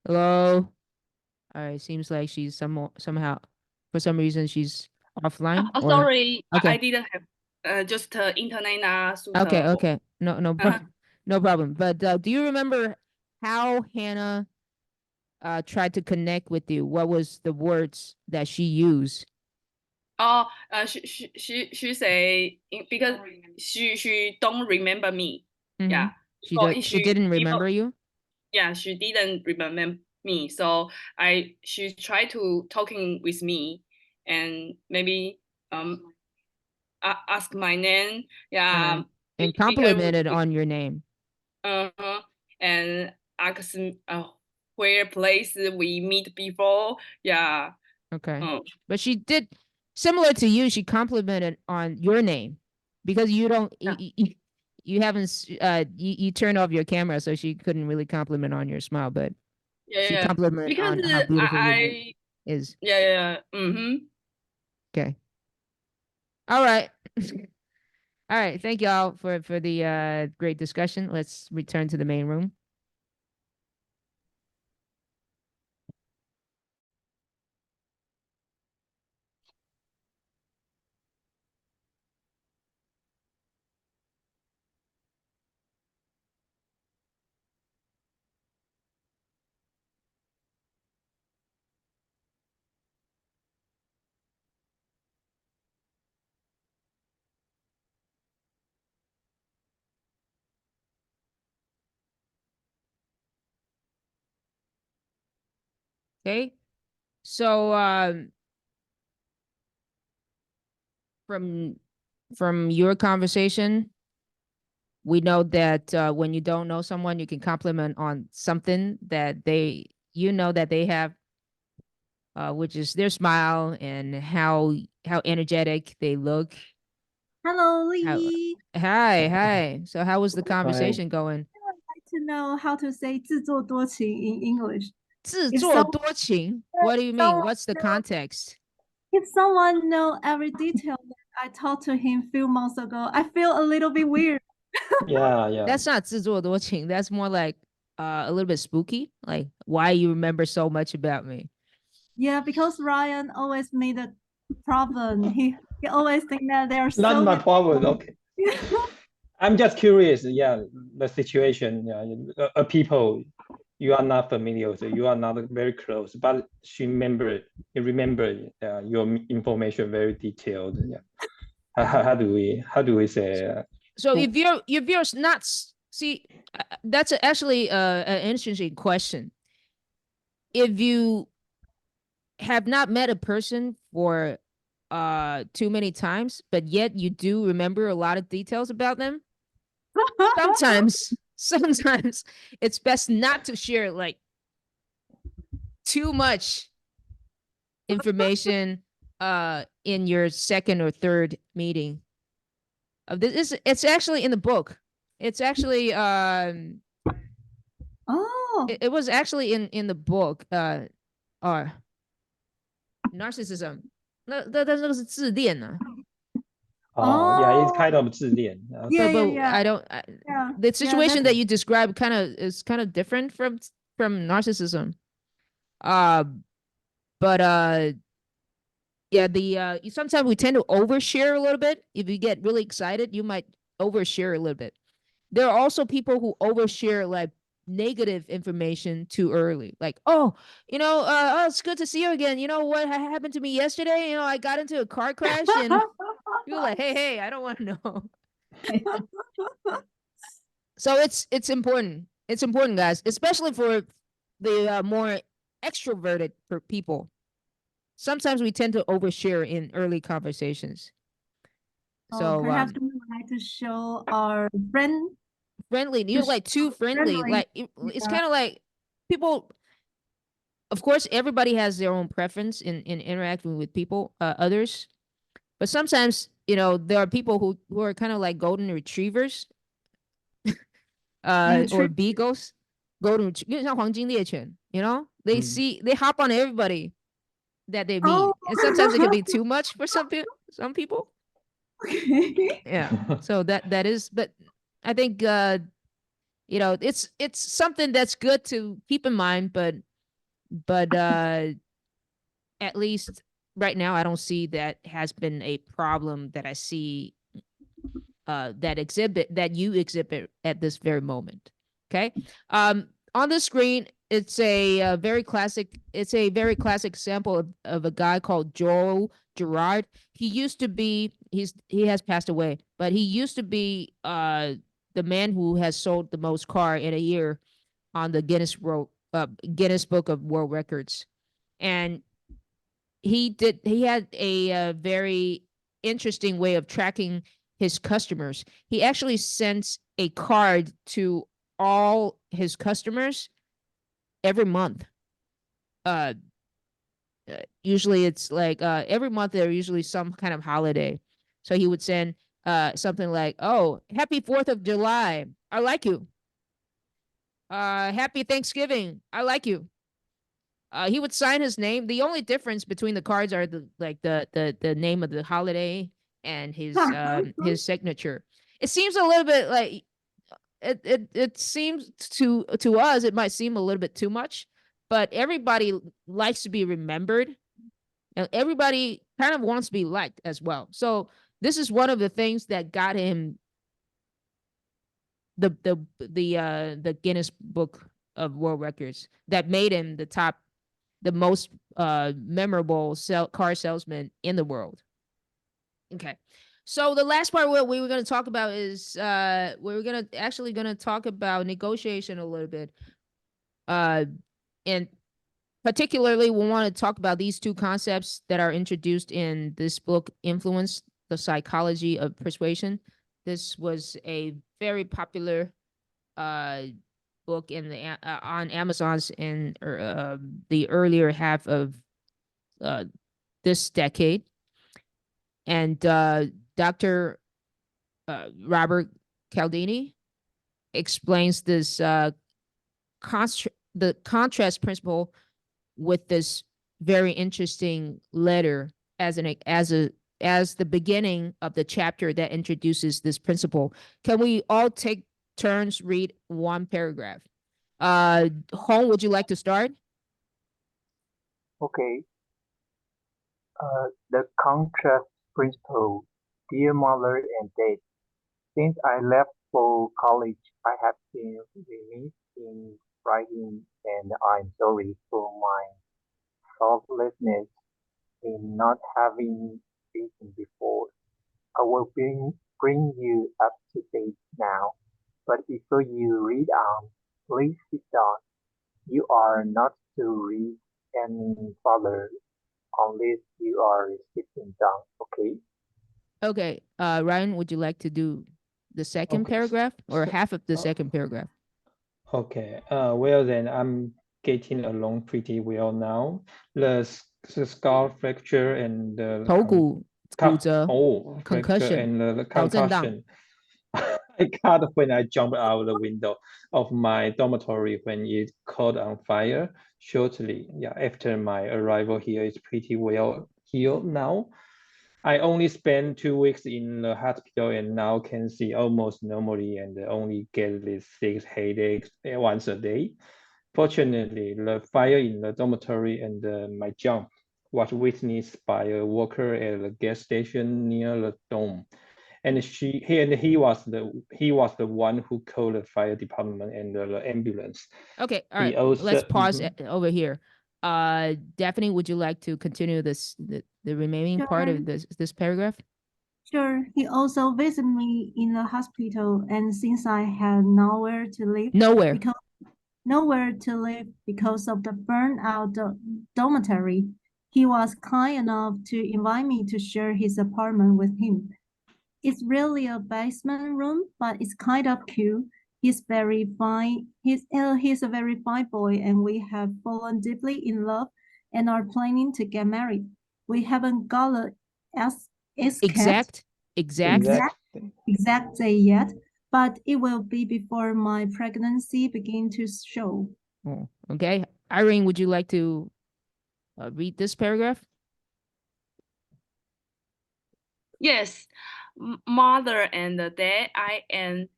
Hello? All right, seems like she's somehow, for some reason, she's offline? Or Sorry, okay. I didn't have just internet. Okay. No problem. But do you remember how Hannah tried to connect with you? What was the words that she used? Oh, she say because she don't remember me. Yeah. She didn't remember you? Yeah, she didn't remember me. So she tried to talking with me and maybe ask my name. Yeah. And complimented on your name. And ask where place we meet before. Yeah. Okay. But she did similar to you, she complimented on your name because you don't you haven't you turned off your camera, so she couldn't really compliment on your smile, but she complimented on how beautiful your is. Yeah. Mm-hmm. Okay. All right. All right. Thank y'all for the great discussion. Let's return to the main room. Okay. So from your conversation, we know that when you don't know someone, you can compliment on something that that they have, which is their smile and how energetic they look. Hello, Lee. Hi. So how was the conversation going? I would like to know how to say 自作多情 in English. 自作多情? What do you mean? What's the context? If someone know every detail that I talked to him a few months ago, I feel a little bit weird. Yeah. That's not 自作多情. That's more like a little bit spooky. Like, why you remember so much about me? Yeah, because Ryan always made a problem. He always think that they are not so my problem. Okay. I'm just curious. Yeah, the situation. Yeah, people you are not familiar with, you are not very close, but she remember your information very detailed. Yeah. How do we say? So if you're not see, that's actually an interesting question. If you have not met a person for too many times, but yet you do remember a lot of details about them, sometimes it's best not to share like too much information in your second or third meeting. It's actually in the book. It's actually it was actually in the book narcissism. 那个是自恋啊。Yeah, it's kind of 自恋. But I don't. The situation that you described is kind of different from narcissism. But yeah, sometimes we tend to overshare a little bit. If you get really excited, you might overshare a little bit. There are also people who overshare like negative information too early. Like, oh, it's good to see you again. You know what happened to me yesterday? I got into a car crash, and you're like, hey, I don't want to know. So it's important. It's important, guys, especially for the more extroverted people. Sometimes we tend to overshare in early conversations. So perhaps we would like to show our friendly. You're like too friendly. Like it's kind of like people. Of course, everybody has their own preference in interacting with people, others. But sometimes, there are people who are kind of like golden retrievers, or beagles. Golden, 像黄金猎犬, they hop on everybody that they meet, and sometimes it can be too much for some people. Yeah. So that is, but I think it's something that's good to keep in mind, but at least right now, I don't see that has been a problem that I see that you exhibit at this very moment. Okay. On the screen, it's a very classic example of a guy called Girard. He used to be, he has passed away, but he used to be the man who has sold the most car in a year on the Guinness Book of World Records. And he had a very interesting way of tracking his customers. He actually sends a card to all his customers every month. Usually it's like every month there usually some kind of holiday. So he would send something like, "Oh, happy 4th of July. I like you. Happy Thanksgiving. I like you." He would sign his name. The only difference between the cards are the name of the holiday and his signature. It seems a little bit like it seems to us it might seem a little bit too much, but everybody likes to be remembered, and everybody kind of wants to be liked as well. So this is one of the things that got him the Guinness Book of World Records, that made him the most memorable car salesman in the world. Okay. So the last part what we were going to talk about is we were going to talk about negotiation a little bit. And particularly we want to talk about these two concepts that are introduced in this book, Influence: The Psychology of Persuasion. This was a very popular book in the on Amazon's in the earlier half of this decade, and Dr. Robert Cialdini explains this the contrast principle with this very interesting letter as the beginning of the chapter that introduces this principle. Can we all take turns read one paragraph? Hong, would you like to start? Okay. The contrast principle. Dear mother and dad, since I left for college, I have been remiss in writing, and I'm sorry for my thoughtlessness in not having written before. I will bring you up to date now, but before you read on, please sit down. You are not to read any further unless you are sitting down, okay? Okay. Ryan, would you like to do the second Okay. paragraph or half of the second paragraph? Okay. Well then, I'm getting along pretty well now. The skull fracture and the 头骨骨折 fracture concussion and the 脑震荡 concussion. I got when I jumped out of the window of my dormitory when it caught on fire. Shortly, after my arrival here, it's pretty well healed now. I only spent 2 weeks in the hospital and now can see almost normally and only get these 6 headaches once a day. Fortunately, the fire in the dormitory and my jump was witnessed by a worker at the gas station near the dome. And he was the one who called the fire department and the ambulance. Okay, all right. Let's pause over here. Daphne, would you like to continue the remaining part of this paragraph? Sure. He also visited me in the hospital, and since I had nowhere to live because of the burnout dormitory, he was kind enough to invite me to share his apartment with him. It's really a basement room, but it's kind of cute. He's very fine. He's a very fine boy, and we have fallen deeply in love and are planning to get married. We haven't got the exact day yet, but it will be before my pregnancy begins to show. Oh, okay. Irene, would you like to read this paragraph? Yes. Mother and dad, I am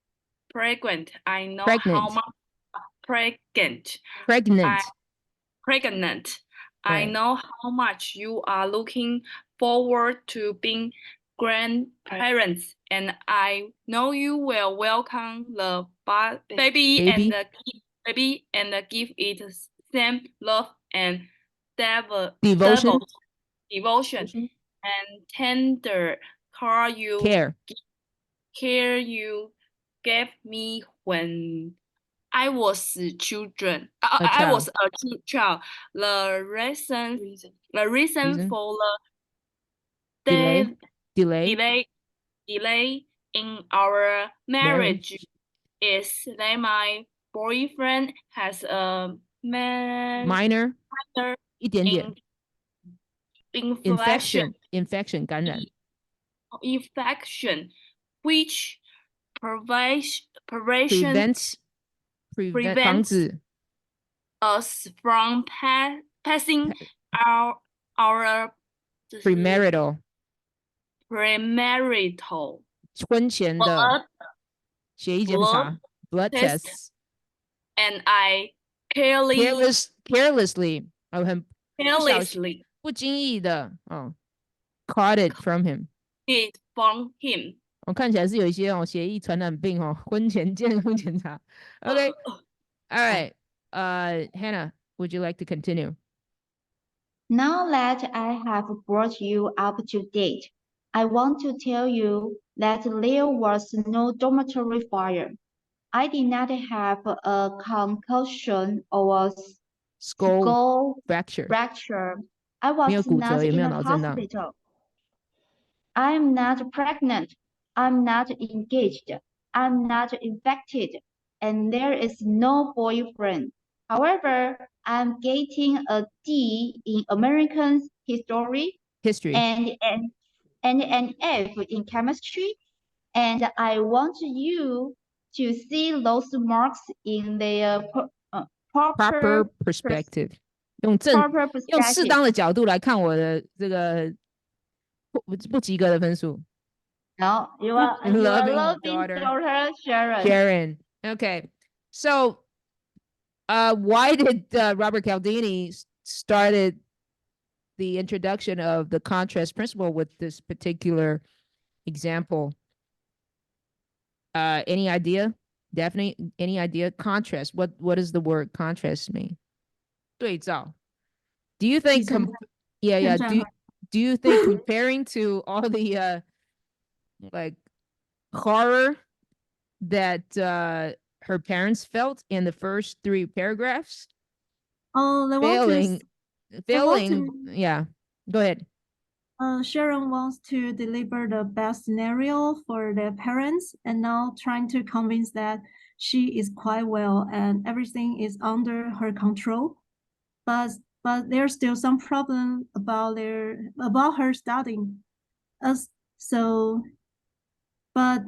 pregnant. I know how much pregnant. I Right. know how much you are looking forward to being grandparents, and I know you will welcome the baby and give it same love and Devotion. devotion and tender care you gave me when I was children. I was a child. The reason for the delay in our marriage is that my boyfriend has a minor 一点点 infection 感染 infection, which prevents 防止 us from passing our premarital 婚前的血液检查 blood tests and I carelessly 很 carelessly 不经意的caught it from him 我看起来是有一些血液传染病婚前健康检查 okay all right Hannah would you like to continue Now that I have brought you up to date, I want to tell you that there was no dormitory fire. I did not have a concussion or skull fracture. I was not in a hospital. I'm not pregnant. I'm not engaged. I'm not infected. And there is no boyfriend. However, I'm getting a D in American history and an F in chemistry. And I want you to see those marks in their proper perspective. 用适当的角度来看我的这个不及格的分数。No, you are loving daughter Sharon. Okay, so why did Robert Cialdini started the introduction of the contrast principle with this particular example? Any idea? Daphne, any idea? Contrast. What does the word contrast mean? 对照. Do you think do you think comparing to all the like horror that her parents felt in the first 3 paragraphs? Failing. Yeah, go ahead. Sharon wants to deliver the best scenario for the parents and now trying to convince that she is quite well and everything is under her control. But there's still some problem about her studying. But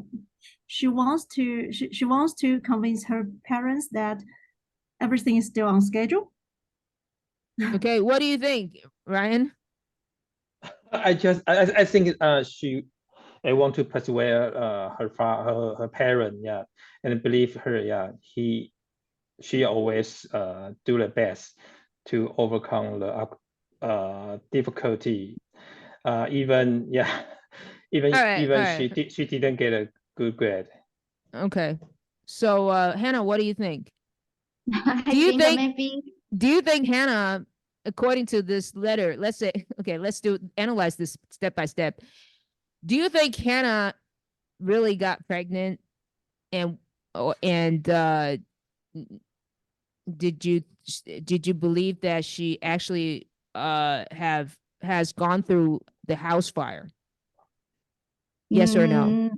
she wants to convince her parents that everything is still on schedule. Okay, what do you think, Ryan? I think I want to persuade her parent, yeah, and believe her, yeah. She always do the best to overcome the difficulty. Even she didn't get a good grade. Okay, so Hannah, what do you think? Do you think Hannah, according to this letter, let's say, okay, analyze this step by step. Do you think Hannah really got pregnant and did you believe that she actually has gone through the house fire? Yes or no?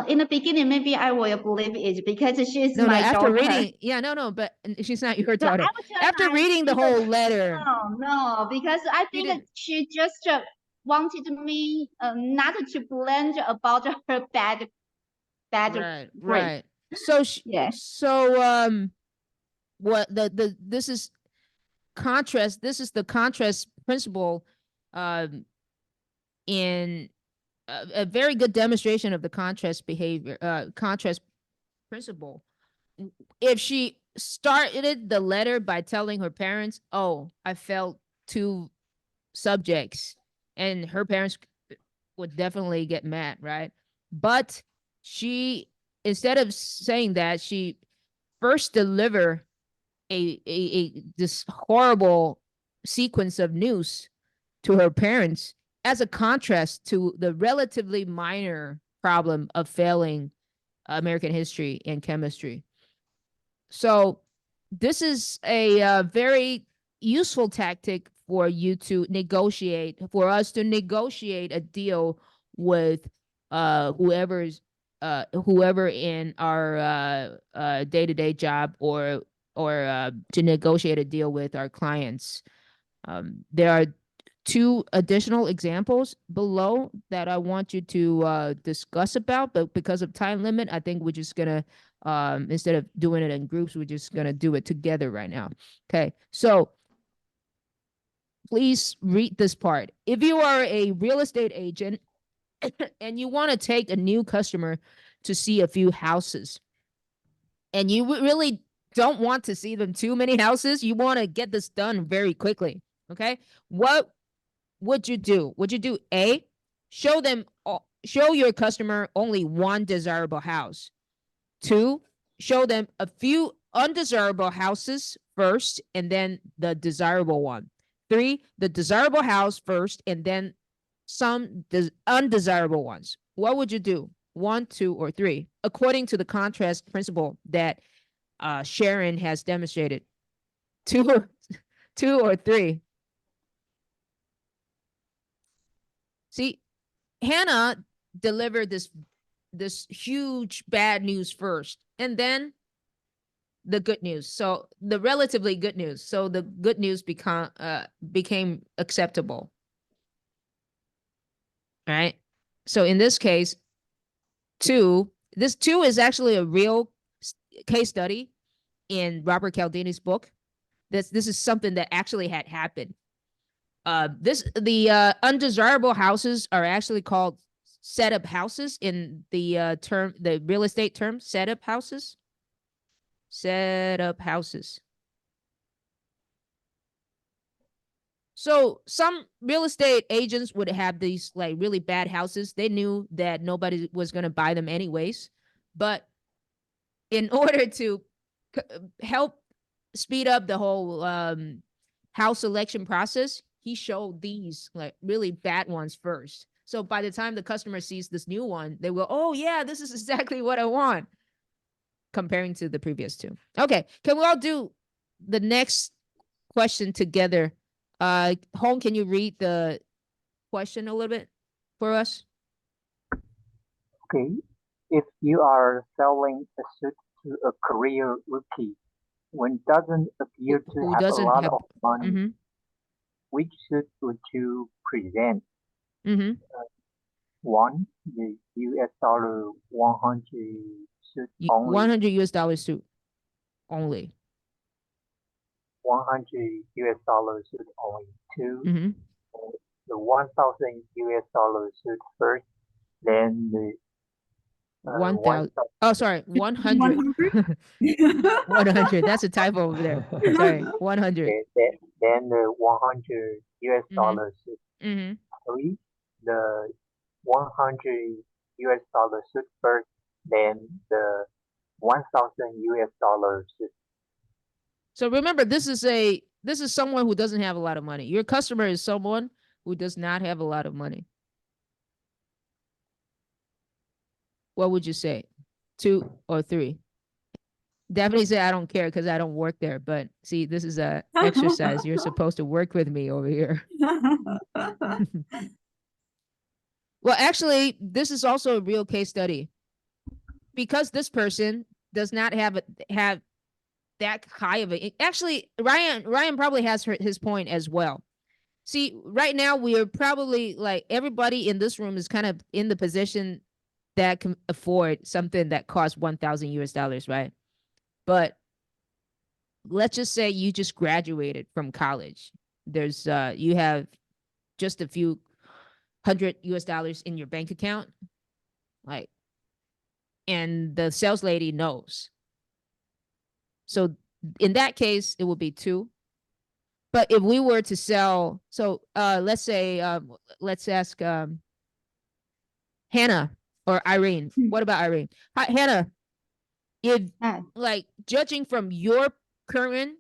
In the beginning, maybe I will believe it because she's my after daughter. reading, but she's not your daughter. After reading the whole letter. No, because I think she just wanted me not to blame about her bad right. So what this is contrast. This is the contrast principle, in a very good demonstration of the contrast behavior, contrast principle. If she started the letter by telling her parents, oh, I failed 2 subjects, and her parents would definitely get mad, right? But she, instead of saying that, she first delivered this horrible sequence of news to her parents as a contrast to the relatively minor problem of failing American history and chemistry. So this is a very useful tactic for you to negotiate, for us to negotiate a deal with whoever in our day-to-day job, or to negotiate a deal with our clients. There are 2 additional examples below that I want you to discuss about, but because of time limit, I think we're just gonna instead of doing it in groups, we're just gonna do it together right now. Okay, so please read this part. If you are a real estate agent and you want to take a new customer to see a few houses, and you really don't want to see them too many houses, you want to get this done very quickly. Okay, what would you do? Would you do A, show your customer only one desirable house? 2, show them a few undesirable houses first and then the desirable one? 3, the desirable house first and then some undesirable ones. What would you do? 1, 2, or 3, according to the contrast principle that Sharon has demonstrated? 2 or 3? See, Hannah delivered this huge bad news first, and then the good news. So the relatively good news. So the good news became acceptable. All right. So in this case, 2 is actually a real case study in Robert Cialdini's book. This is something that actually had happened. The undesirable houses are actually called setup houses in the real estate term, setup houses. Setup houses. So some real estate agents would have these like really bad houses. They knew that nobody was going to buy them anyways, but in order to help speed up the whole house selection process, he showed these like really bad ones first. So by the time the customer sees this new one, they will, oh yeah, this is exactly what I want, comparing to the previous 2. Okay, can we all do the next question together? Hong, can you read the question a little bit for us? Okay. If you are selling a suit to a career rookie when doesn't appear to Who have a doesn't lot have of money, which suit would you present? 1, the US dollar 100 suit only. 100 US dollar suit only. 100 US dollar suit only. 2, the 1,000 US dollar suit first, then the 1,000. Oh, sorry, 100. 100. That's a typo over there. Sorry, 100. Okay, then the 100 US dollar suit. 3, the 100 US dollar suit first, then the 1,000 US dollar suit. So remember, this is someone who doesn't have a lot of money. Your customer is someone who does not have a lot of money. What would you say? 2 or 3? Definitely say I don't care because I don't work there. But see, this is a exercise. You're supposed to work with me over here. Well, actually, this is also a real case study. Because this person does not have that high of a. Actually, Ryan probably has his point as well. See, right now we are probably like everybody in this room is kind of in the position that can afford something that costs 1,000 US dollars, right? But let's just say you just graduated from college. There's you have just a few $100 US in your bank account, like, and the sales lady knows. So In that case, it would be 2. But if we were to sell, so let's say, let's ask Hannah or Irene. What about Irene? Hi, Hannah, if like judging from your current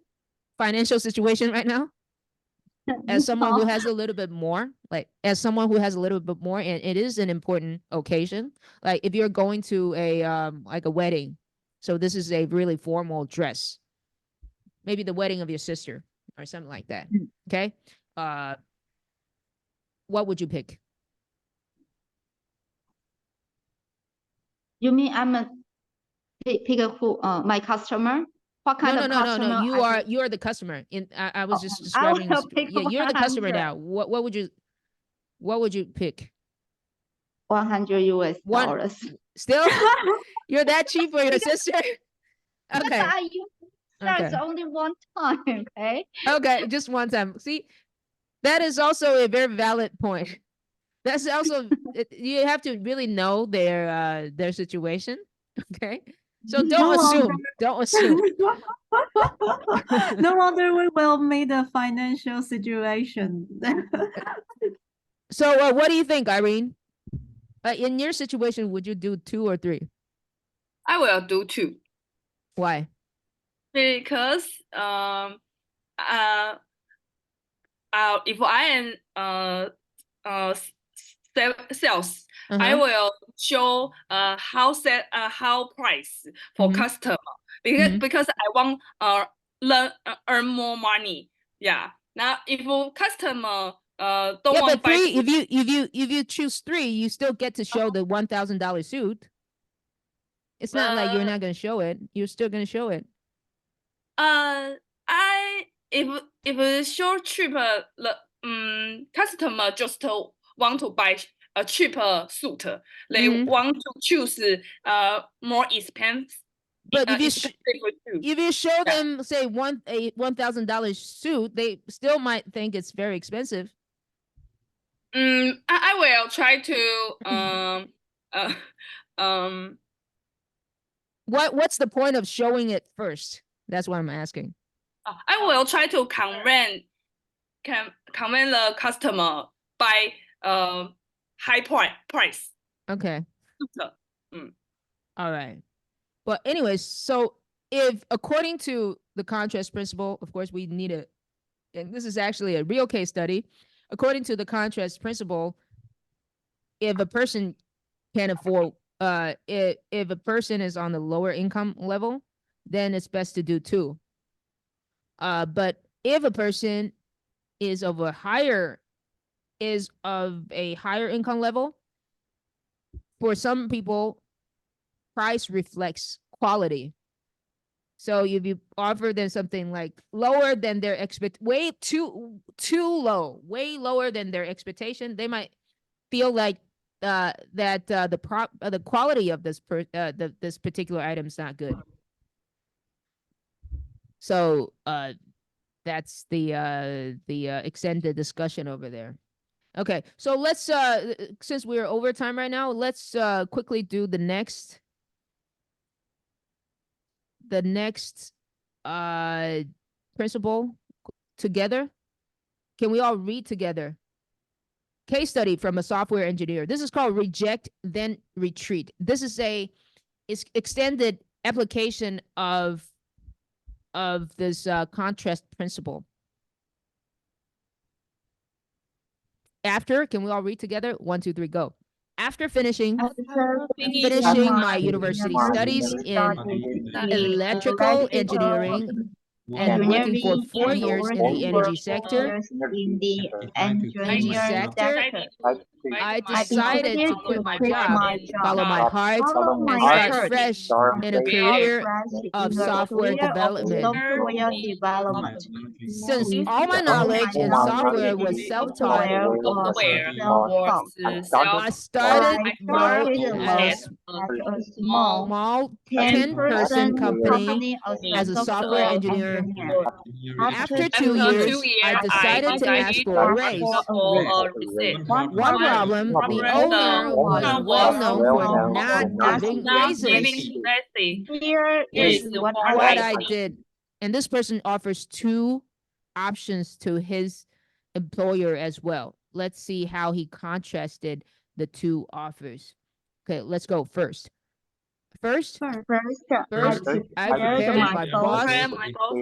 financial situation right now, as someone who has a little bit more, and it is an important occasion, like if you're going to a like a wedding, so this is a really formal dress, maybe the wedding of your sister or something like that. Okay. What would you pick? You mean I'm a pick who my customer? What kind of customer? No. You are the customer. I was just I describing. will pick You're the customer 100. now. What would you pick? $100. Still, you're that cheap for your sister? But Okay. I use that's Okay. only one time, okay? Okay, just one time. See, that is also a very valid point. That's also you have to really know their situation. Okay. So don't assume. No wonder we will meet the financial situation. So what do you think, Irene? In your situation, would you do 2 or 3? I will do 2. Why? Because if I am sales, I will show how price for customer because I want earn more money. Yeah. Now if customer don't want but 3, buy, if you choose 3, you still get to show the $1,000 suit. It's not like you're not going to show it. You're still going to show it. If it's show cheaper, the customer just want to buy a cheaper suit. They want to choose more expensive. But if you show them, say, a $1,000 suit, they still might think it's very expensive. I will try to What's the point of showing it first? That's what I'm asking. I will try to convince the customer by high price. Okay. All right. But anyways, so if according to the contrast principle, of course, we need it. And this is actually a real case study. According to the contrast principle, if a person can afford, if a person is on the lower income level, then it's best to do 2. But if a person is of a higher income level, for some people, price reflects quality. So if you offer them something like lower than their way too low, way lower than their expectation, they might feel like the quality of this particular item is not good. So that's the extended discussion over there. Okay, so let's since we're over time right now, let's quickly do the next principle together. Can we all read together? Case study from a software engineer. This is called reject then retreat. This is it's extended application of this contrast principle. After, can we all read together? 1, 2, 3, go. After finishing my university studies in electrical engineering and working for 4 years in the energy sector, I decided to quit my job, follow my heart, and start fresh in a career of software development. Since all my knowledge in software was self-taught, I started out as a small 10-person company as a software engineer. After 2 years, I decided to ask for a raise. One problem, the owner was well known for not giving raises. Here's what I did. And this person offers 2 options to his employer as well. Let's see how he contrasted the 2 offers. Okay, let's go first. First, First, I prepared my boss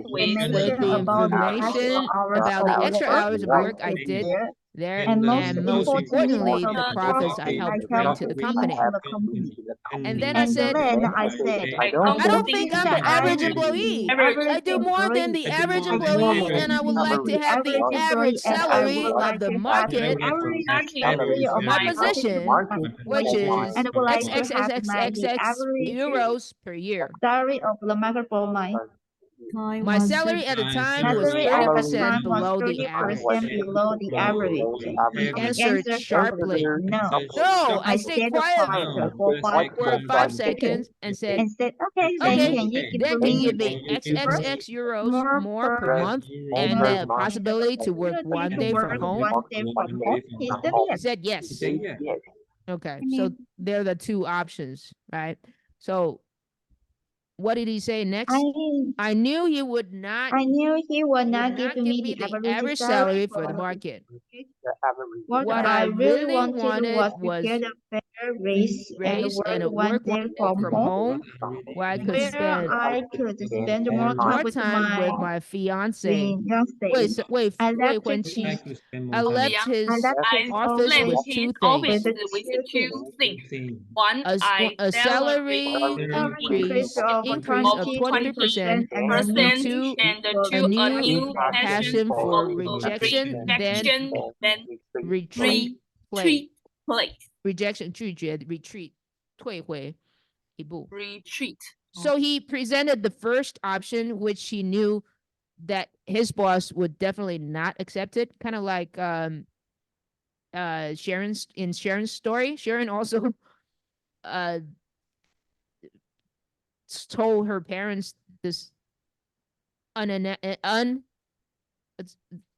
with with the information about the extra hours of work I did there, and most importantly, the profits I helped bring to the company. And then I said, I I don't think I'm the average employee. I do more than the average employee, and I would like to have the average salary of the market for my position, which is and I would like to have XXXXX euros per year. salary of the market for my My salary at the time was salary at the 30% time was below the 30% average. below the average. He answered sharply. No. No, I I stayed stayed quiet quiet for 5 seconds and said, and said, okay, okay, then can you give then me can give me XXX euros more per month and the possibility to work opportunity 1 to day work from home? 1 day from home? He said He yes. said yes. Yes. Okay, so they're the 2 options, right? So what did he say next? I knew he would not I knew he would not give me the average salary for the market. The average. What I really wanted was to get a fair raise and work work 1 day from from home, where I could where spend I could spend more more time time with with my fiance. fiancé. Wait, I wait, left when it- she, I left his office left with his 2 office things. with 2 things. One, A salary increase of increase of 20%, and 2, a new passion for rejection, then retreat play. Rejection 拒绝 retreat 退回一步. retreat. So he presented the first option, which he knew that his boss would definitely not accept it. Kind of like Sharon's story. Sharon also told her parents this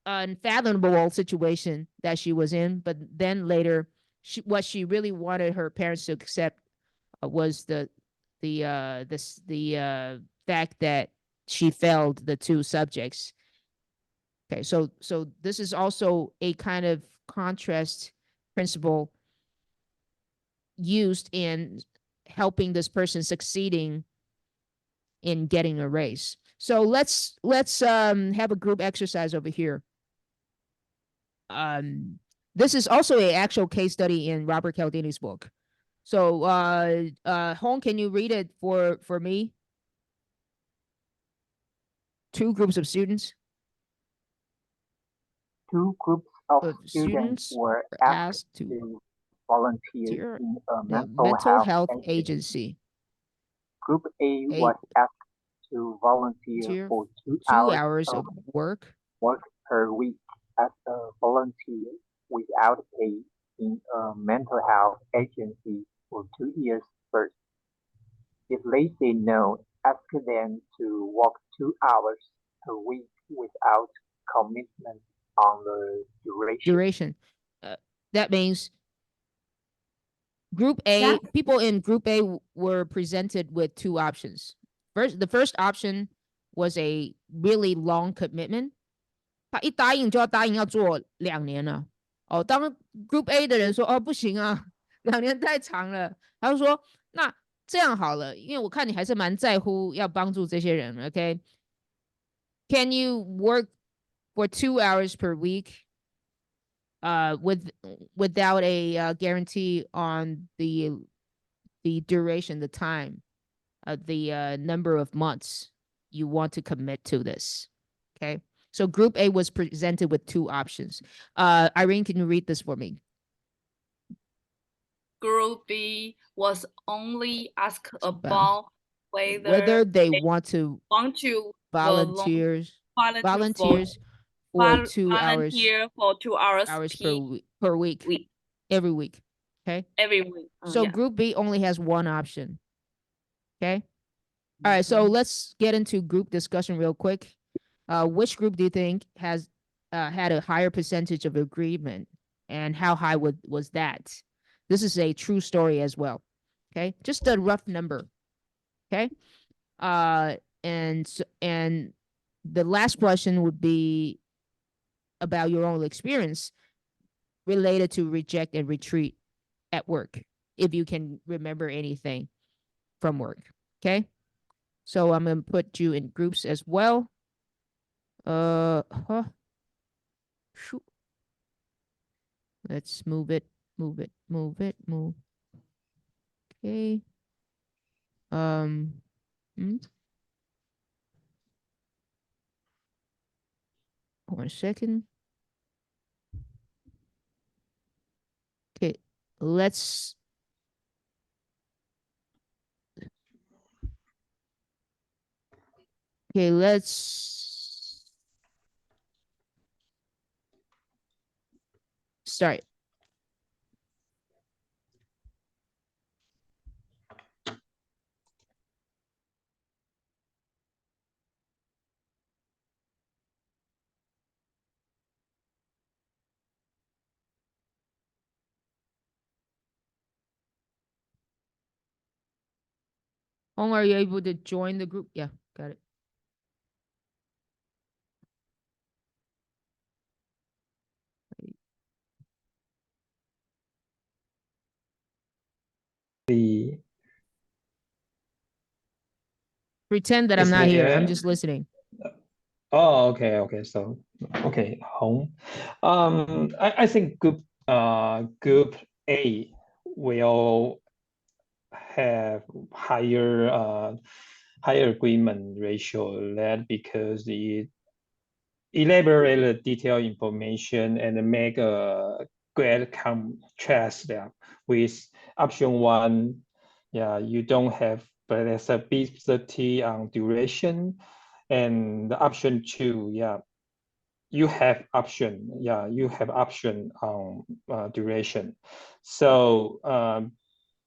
unfathomable situation that she was in, but then later what she really wanted her parents to accept was the fact that she failed the 2 subjects. Okay, so this is also a kind of contrast principle used in helping this person succeeding in getting a raise. So let's have a group exercise over here. This is also an actual case study in Robert Cialdini's book. So Hong, can you read it for me? 2 groups of students. 2 groups of Of students students were asked to volunteer in a The mental health agency. Group A was asked to volunteer for 2 hours of work per week as a volunteer without pay in a mental health agency for 2 years first. If they say no, ask them to work 2 hours per week without commitment on the duration. That means people in group A were presented with 2 options. The first option was a really long commitment. 他一答应就要答应要做2年了。当 Group A 的人说不行啊，2年太长了，他就说那这样好了，因为我看你还是蛮在乎要帮助这些人 ，OK？ Can you work for 2 hours per week without a guarantee on the duration, the time, the number of months you want to commit to this? Okay, so Group A was presented with 2 options. Irene, can you read this for me? Group B was only asked about whether they want to volunteers for 2 hours per week, every week. Okay. Every week. So Group B only has 1 option. Okay. All right. So let's get into group discussion real quick. Which group do you think has had a higher percentage of agreement, and how high was that? This is a true story as well. Okay, just a rough number. Okay, and the last question would be about your own experience related to reject and retreat at work, if you can remember anything from work. Okay. So I'm going to put you in groups as well. Shoot. Let's move it. Okay. One second. Okay, let's start. Hong, are you able to join the group? Yeah, got it. Pretend that I'm not here. I'm just listening. Oh, okay. So, okay, Hong. I think group A will have higher agreement ratio, that because it elaborate detailed information and make a great contrast there with option one. Yeah, you don't have specificity on duration, and the option two, yeah, you have option. Yeah, you have option on duration. So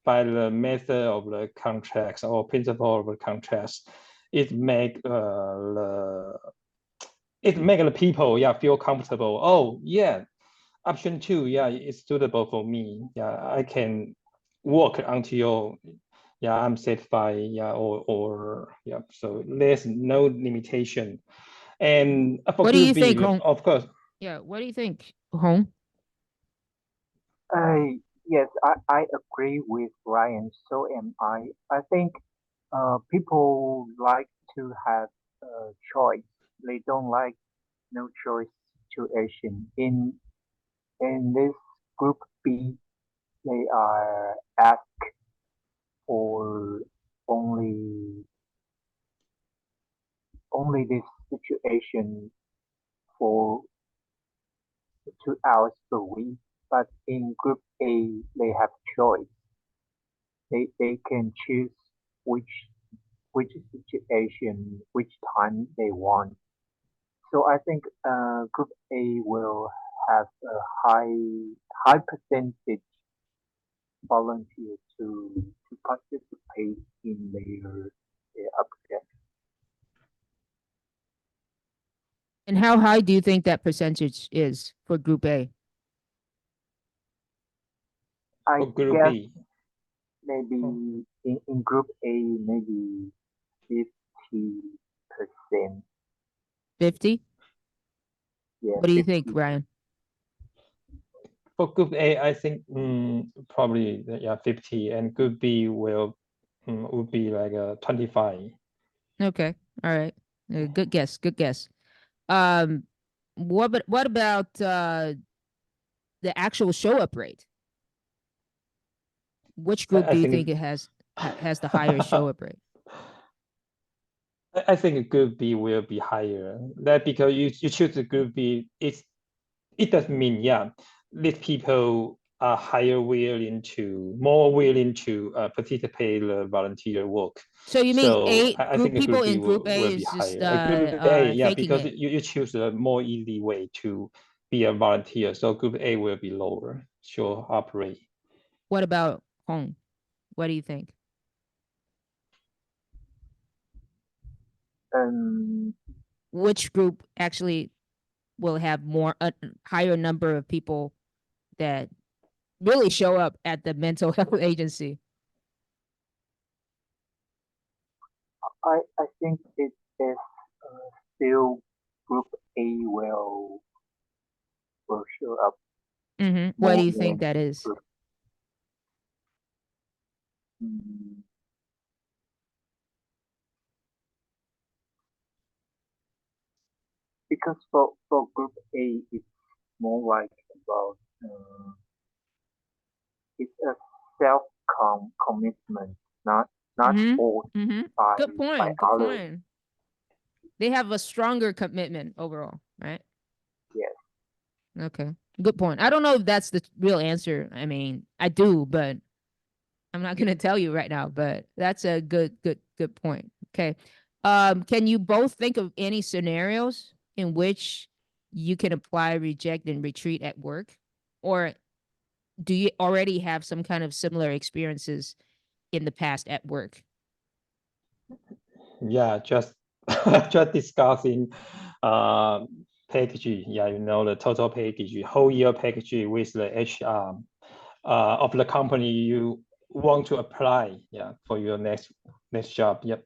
by the method of the contracts or principle of the contracts, it make the people, yeah, feel comfortable. Oh yeah, option two, yeah, it's suitable for me. Yeah, I can work until, yeah, I'm satisfied. Yeah, or yeah. So there's no limitation. And for What do you group B, think, Hong? of course. Yeah, what do you think, Hong? Yes, I agree with Ryan. So am I. I think people like to have a choice. They don't like no choice situation. In this group B, they are asked for only this situation for 2 hours per week. But in group A, they have choice. They can choose which situation, which time they want. So I think group A will have a high percentage volunteer to participate in their object. And how high do you think that percentage is for group A? I For group guess B. maybe in group A, maybe 50%. 50? Yeah, What do you think, 50. Ryan? For group A, I think probably, yeah, 50, and group B would be like 25. Okay, all right. Good guess. What about the actual show up rate? Which group do you think it has the higher show up rate? I think group B will be higher. That because you choose the group B, it does mean, yeah, these people are more willing to participate in the volunteer work. So you mean I think people group B in group A will be is just higher. Group A, yeah, faking because it. you choose a more easy way to be a volunteer. So group A will be lower, show up rate. What about Hong? What do you think? Which group actually will have a higher number of people that really show up at the mental health agency? I think it is still Group A will show up Why more do you think than that is? Group. Mm, because for Group A, it's more like about it's a self commitment, not forced by Good point. Good others. point. They have a stronger commitment overall, right? Yes. Okay. Good point. I don't know if that's the real answer. I mean, I do, but I'm not going to tell you right now, but that's a good point. Okay. Can you both think of any scenarios in which you can apply reject and retreat at work? Or do you already have some kind of similar experiences in the past at work? Yeah, just just discussing package. Yeah, the total package, whole year package with the HR of the company you want to apply. Yeah, for your next job. Yep.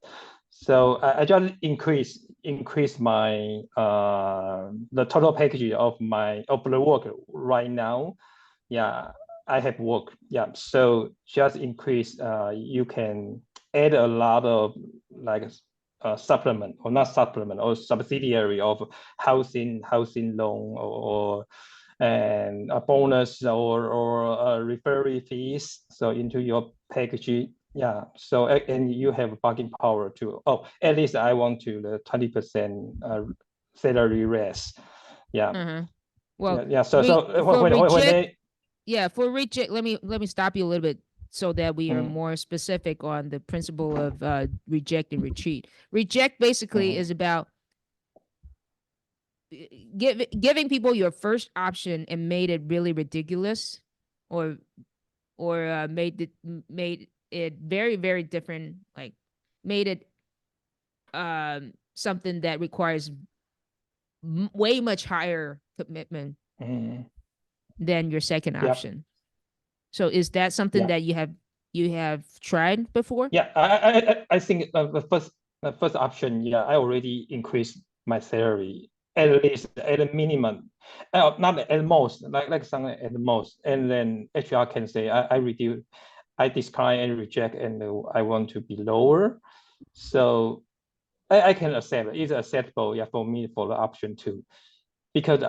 So I just increase my the total package of the work right now. Yeah, I have work. Yeah, so just increase. You can add a lot of like supplement or not supplement or subsidiary of housing loan or and a bonus or a referral fees so into your package. Yeah, so and you have bargaining power to at least I want to the 20% salary raise. Yeah. Well, yeah. So for when reject, they for reject, let me stop you a little bit so that we are more specific on the principle of reject and retreat. Reject basically is about giving people your first option and made it really ridiculous, or made it very, very different, like made it something that requires way much higher commitment than your second option. So is that something that you have tried before? Yeah, I think the first option, yeah, I already increased my salary at least at a minimum, not at most, like something at the most, and then HR can say I reduce, I decline and reject, and I want to be lower, so I can accept. It's acceptable, yeah, for me for the option two, because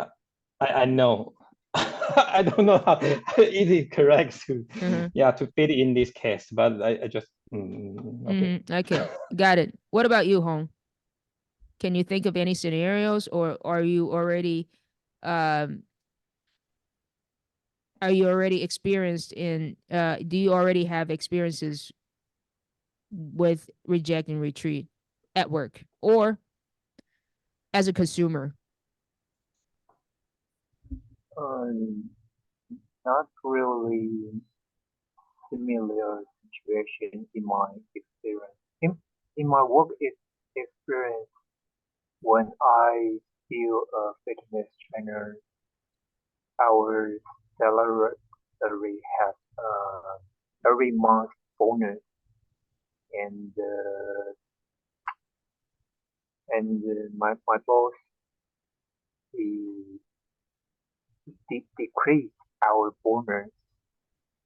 I know. I don't know how is it correct to to fit in this case, but I just okay. Okay, got it. What about you, Hong? Can you think of any scenarios, or are you already experienced in do you already have experiences with reject and retreat at work or as a consumer? Not really similar situation in my experience. In my work experience, when I still a fitness trainer, our salary has every month bonus, and my boss he decreased our bonus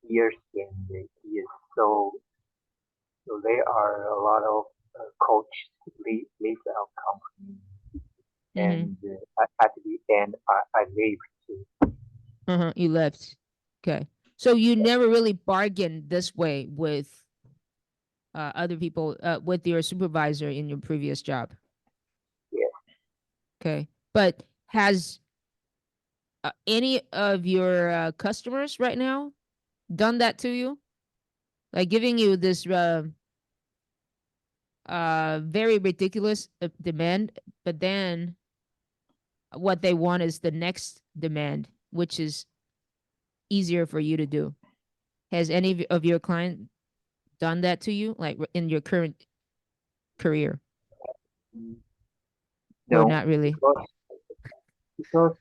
years and years. So there are a lot of coach leave our company, and at the end I leave too. You left. Okay. So you never really bargained this way with other people, with your supervisor in your previous job? Yes. Okay. But has any of your customers right now done that to you? Like giving you this very ridiculous demand, but then what they want is the next demand, which is easier for you to do. Has any of your clients done that to you, like in your current career? No, or not really? Because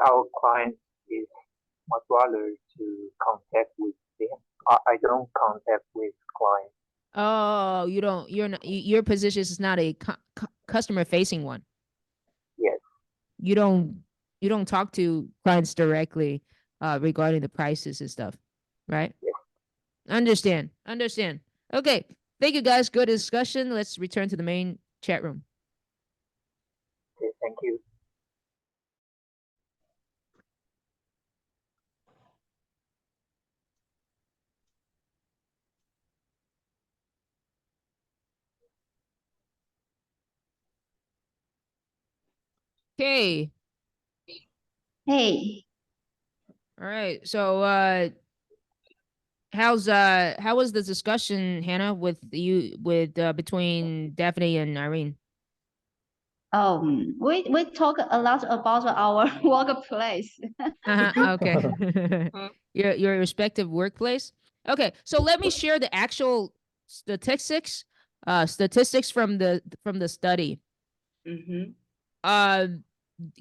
our client is much rather to contact with them. I don't contact with clients. Oh, you're not, your position is not a customer facing one. Yes. You don't talk to clients directly regarding the prices and stuff, right? Yes. Understand. Okay. Thank you guys. Good discussion. Let's return to the main chat room. Okay, thank you. Okay. Hey, All right. So how was the discussion, Hannah, with you between Daphne and Irene? we talk a lot about our workplace. Okay. Your respective workplace. Okay, so let me share the actual statistics from the study. Mm-hmm.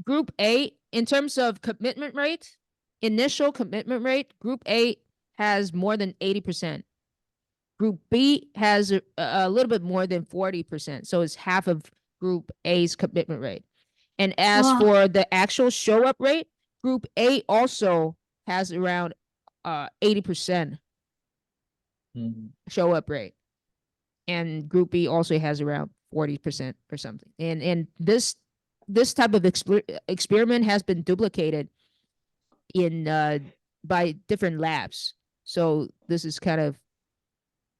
Group A, in terms of commitment rate, initial commitment rate, Group A has more than 80%. Group B has a little bit more than 40%. So it's half of Group A's commitment rate. And as Wow. for the actual show up rate, Group A also has around 80% show up rate. And Group B also has around 40% or something. And this type of experiment has been duplicated in by different labs. So this is kind of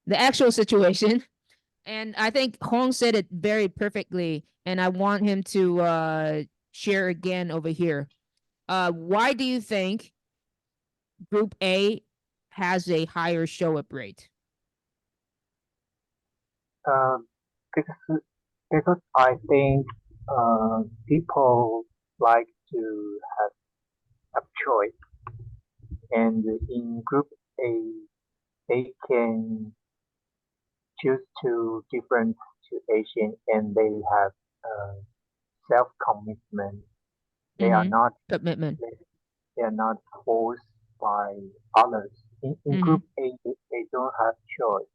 the actual situation. And I think Hong said it very perfectly, and I want him to share again over here. Why do you think Group A has a higher show up rate? Because I think people like to have choice, and in Group A, they can choose to different situations, and they have self-commitment. They are not commitment. They are not forced by others. In Group A, they don't have choice.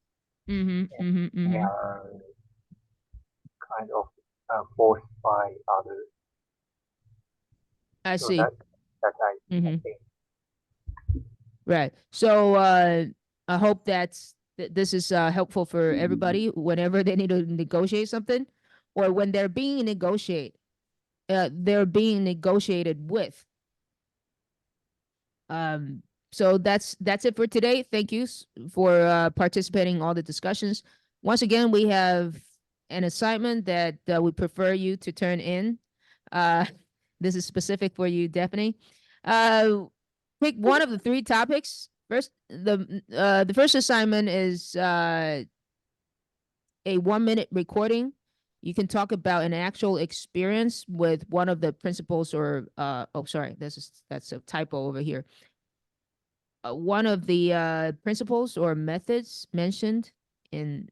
They are kind of forced by others. I So see. that's I think. Right. So I hope this is helpful for everybody whenever they need to negotiate something, or when they're being negotiated with. So that's it for today. Thank you for participating in all the discussions. Once again, we have an assignment that we prefer you to turn in. This is specific for you, Daphne. Pick one of the three topics. First, the first assignment is a 1-minute recording. You can talk about an actual experience with one of the principles, or sorry, that's a typo over here. One of the principles or methods mentioned in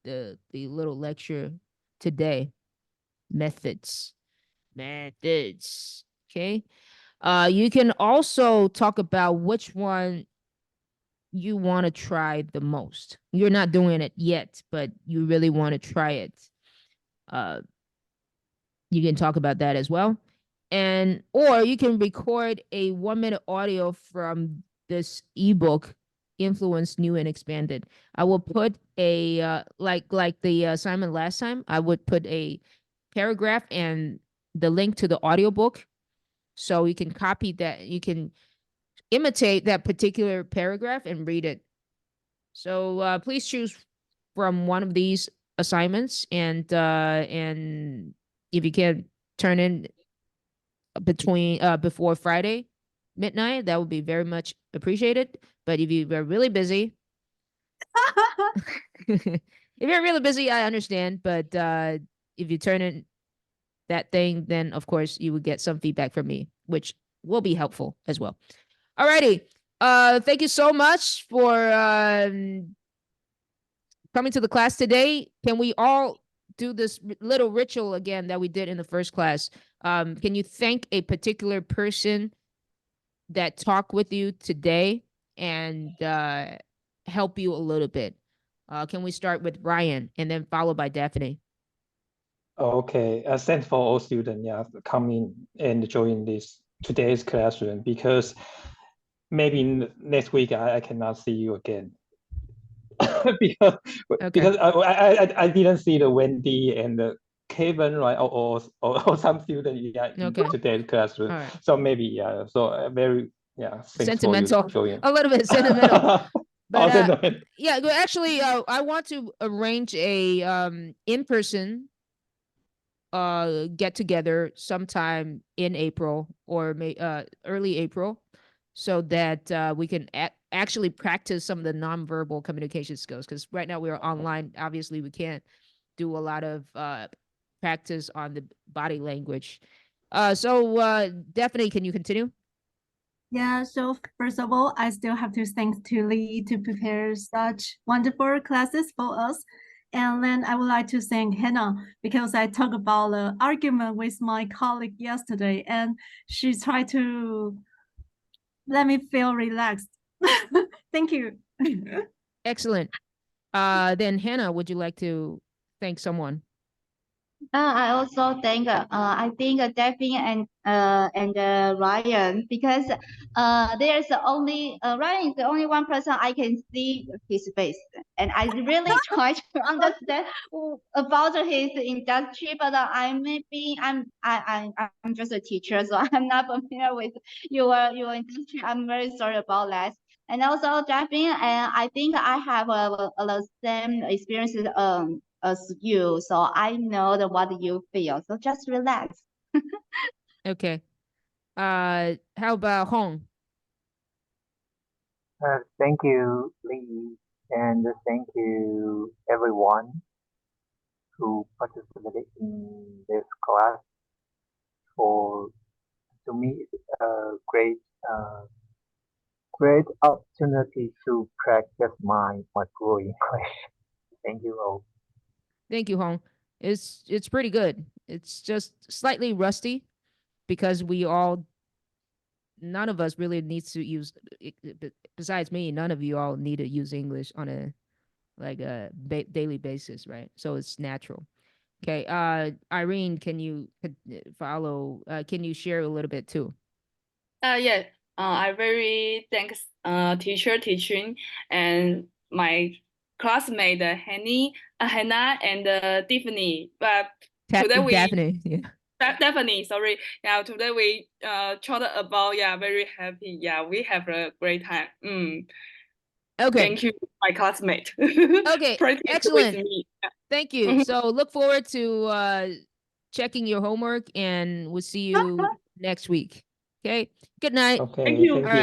the little lecture today. Methods. Okay. You can also talk about which one you want to try the most. You're not doing it yet, but you really want to try it. You can talk about that as well. Or you can record a 1-minute audio from this ebook, Influence New and Expanded. I will put a like the assignment last time, I would put a paragraph and the link to the audiobook, so you can copy that. You can imitate that particular paragraph and read it. So please choose from one of these assignments, and if you can turn in before Friday midnight, that would be very much appreciated. But if you are really busy, I understand. But if you turn in that thing, then of course you would get some feedback from me, which will be helpful as well. Alrighty. Thank you so much for coming to the class today. Can we all do this little ritual again that we did in the first class? Can you thank a particular person that talked with you today, and help you a little bit. Can we start with Ryan and then followed by Daphne? Okay, thanks for all students, yeah, coming and join today's classroom, because maybe next week I cannot see you again. because I didn't see the Wendy and the Kevin, right, or some students in today's classroom. All right. So maybe so very sentimental, for you a little bit sentimental. But yeah, actually, I want to arrange a in-person get together sometime in April or early April, so that we can actually practice some of the nonverbal communication skills. Because right now we're online, obviously we can't do a lot of practice on the body language. So Daphne, can you continue? Yeah, so first of all, I still have to thank to Lee to prepare such wonderful classes for us. And then I would like to thank Hannah because I talked about the argument with my colleague yesterday, and she tried to let me feel relaxed. Thank you. Excellent. Then Hannah, would you like to thank someone? I also think I think Daphne and Ryan, because there's only Ryan is the only one person I can see his face, and I really try to understand about his industry, but I'm just a teacher, so I'm not familiar with your industry. I'm very sorry about that. And also Daphne, and I think I have the same experiences as you, so I know what you feel. So just relax. Okay. How about Hong? Thank you, Lee, and thank you everyone who participated in this class. To me, it's a great opportunity to practice my fluent English. Thank you all. Thank you, Hong. It's pretty good. It's just slightly rusty because none of us really needs to use, besides me, none of you all need to use English on a daily basis, right? So it's natural. Okay, Irene, can you follow? Can you share a little bit too? Yeah. I very thanks teacher teaching and my classmate Hannah and Tiffany. But today we Daphne, yeah. Stephanie, sorry. Yeah, today we chatted about very happy. Yeah, we have a great time. Okay. Thank you, my classmate. Okay, excellent. With me. Thank you. So look forward to checking your homework, and we'll see you next week. Okay. Good night. Okay, Thank you. Thank All right.